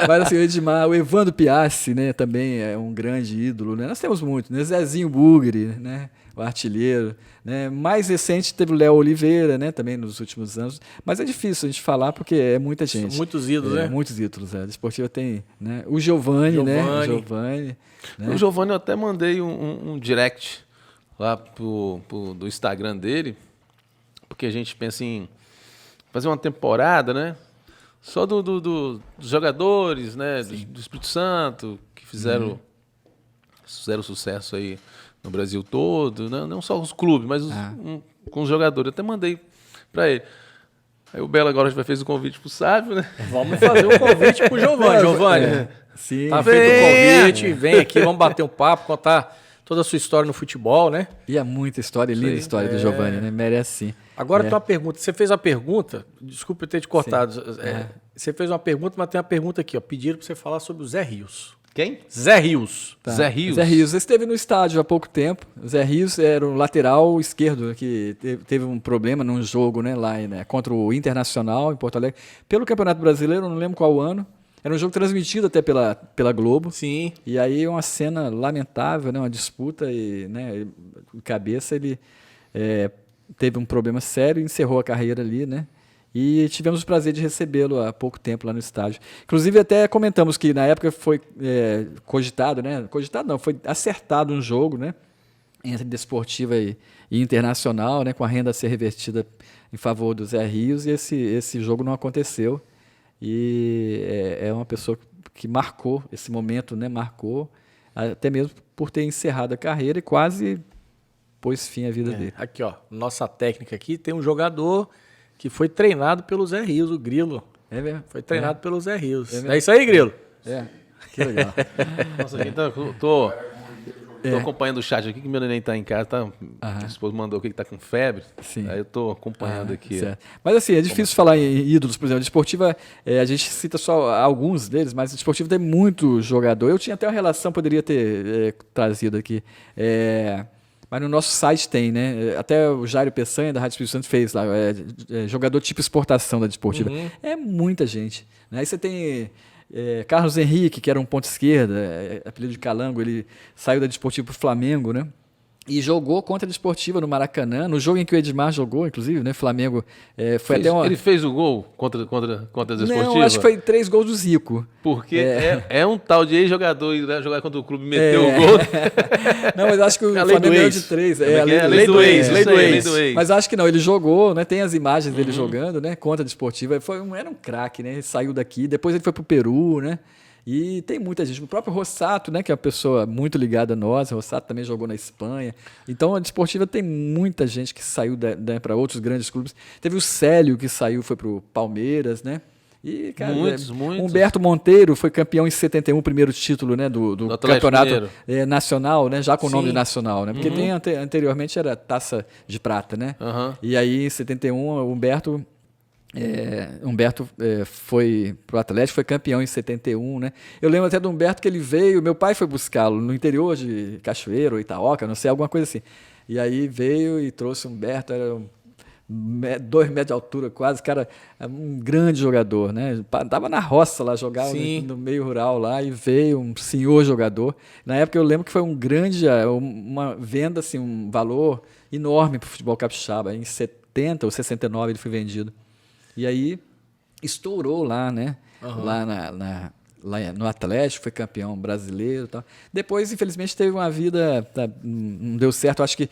Mas assim, o Edmar, o Evandro Piassi, né, também é um grande ídolo. Né? Nós temos muitos, né? Zezinho Bugre, né, o artilheiro. Né? Mais recente teve o Léo Oliveira, né, também nos últimos anos. Mas é difícil a gente falar porque é muita gente. São muitos ídolos, né? Muitos ídolos. A Desportiva tem, né? O Giovani, né? O Giovani eu até mandei um direct lá do Instagram dele, porque a gente pensa em fazer uma temporada, né? Só dos jogadores, né? Do Espírito Santo, que fizeram sucesso aí no Brasil todo, né? Não só os clubes, mas com os jogadores. Eu até mandei para ele. Aí o Belo agora já fez o convite pro Sávio, né? Vamos fazer um convite pro Giovani. Giovani, sim. Tá feito o convite, vem aqui, vamos bater um papo, contar toda a sua história no futebol, né? E há muita história, linda história do Giovani, né? Merece sim. Agora tem uma pergunta. Você fez a pergunta, desculpa eu ter te cortado. Você fez uma pergunta, mas tem uma pergunta aqui, ó. Pediram para você falar sobre o Zé Rios. Quem? Zé Rios. Tá. Zé Rios. Zé Rios esteve no estádio há pouco tempo. O Zé Rios era o lateral esquerdo que teve um problema num jogo, né, lá, né, contra o Internacional em Porto Alegre. Pelo Campeonato Brasileiro, não lembro qual ano. Era um jogo transmitido até pela Globo. Sim. E aí uma cena lamentável, né, uma disputa e, né, cabeça ele teve um problema sério e encerrou a carreira ali, né? E tivemos o prazer de recebê-lo há pouco tempo lá no estádio. Inclusive, até comentamos que na época foi cogitado, né? Cogitado não, foi acertado um jogo, né? Entre Desportiva e Internacional, né? Com a renda a ser revertida em favor do Zé Rios, e esse jogo não aconteceu. E é uma pessoa que marcou esse momento, né? Marcou, até mesmo por ter encerrado a carreira e quase pôs fim à vida dele. Aqui, ó, nossa técnica aqui tem um jogador que foi treinado pelo Zé Rios, o Grilo. É mesmo? Foi treinado pelo Zé Rios. É mesmo? É isso aí, Grilo? Que legal. Nossa, aqui tô acompanhando o chat aqui, que meu neném tá em casa, minha esposa mandou aqui que tá com febre. Sim. Aí eu tô acompanhando aqui. Certo. Mas assim, é difícil falar em ídolos, por exemplo. A Desportiva, a gente cita só alguns deles, mas a Desportiva tem muito jogador. Eu tinha até uma relação, poderia ter trazido aqui. Mas no nosso site tem, né? Até o Jairo Peçanha, da Rádio Espírito Santo, fez lá. Jogador tipo exportação da Desportiva. É muita gente. Né? Aí você tem Carlos Henrique, que era um ponta esquerda, apelido de Calango, ele saiu da Desportiva para o Flamengo, né? E jogou contra a Desportiva no Maracanã, no jogo em que o Edmar jogou, inclusive, né? Flamengo foi até uma... Ele fez o gol contra a Desportiva? Não, acho que foi 3 gols do Zico. Porque é um tal de ex-jogador e jogar contra o clube e meter o gol. Não, mas acho que o Flamengo ganhou de 3. A lei do ex. Mas acho que não, ele jogou, né? Tem as imagens dele jogando, né? Contra a Desportiva. Era um craque, né? Ele saiu daqui, depois ele foi pro Peru, né? E tem muita gente. O próprio Rossato, né, que é uma pessoa muito ligada a nós. O Rossato também jogou na Espanha. Então, a Desportiva tem muita gente que saiu para outros grandes clubes. Teve o Célio, que saiu, foi para o Palmeiras, né? E, cara, muitos. Humberto Monteiro foi campeão em 71, primeiro título, né, do campeonato nacional, né, já com o nome nacional, né? Porque anteriormente era Taça de Prata, né? E aí, em 71, Humberto foi pro Atlético, foi campeão em 71, né? Eu lembro até do Humberto que ele veio, meu pai foi buscá-lo no interior de Cachoeiro ou Itaoca, não sei, alguma coisa assim. E aí veio e trouxe o Humberto, era 2 metros de altura quase, cara, um grande jogador, né? Tava na roça lá, jogava no meio rural lá e veio um senhor jogador. Na época eu lembro que foi uma venda, assim, um valor enorme pro futebol capixaba. Em 70 ou 69 ele foi vendido. E aí estourou lá, né? Lá no Atlético, foi campeão brasileiro e tal. Depois, infelizmente, teve uma vida... não deu certo. Acho que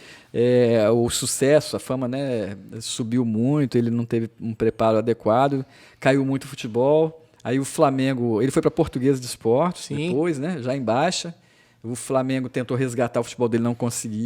o sucesso, a fama, né, subiu muito, ele não teve um preparo adequado, caiu muito o futebol. Aí o Flamengo... Ele foi para Portuguesa de Esportes depois, né, já em baixa. O Flamengo tentou resgatar o futebol dele, não conseguiu.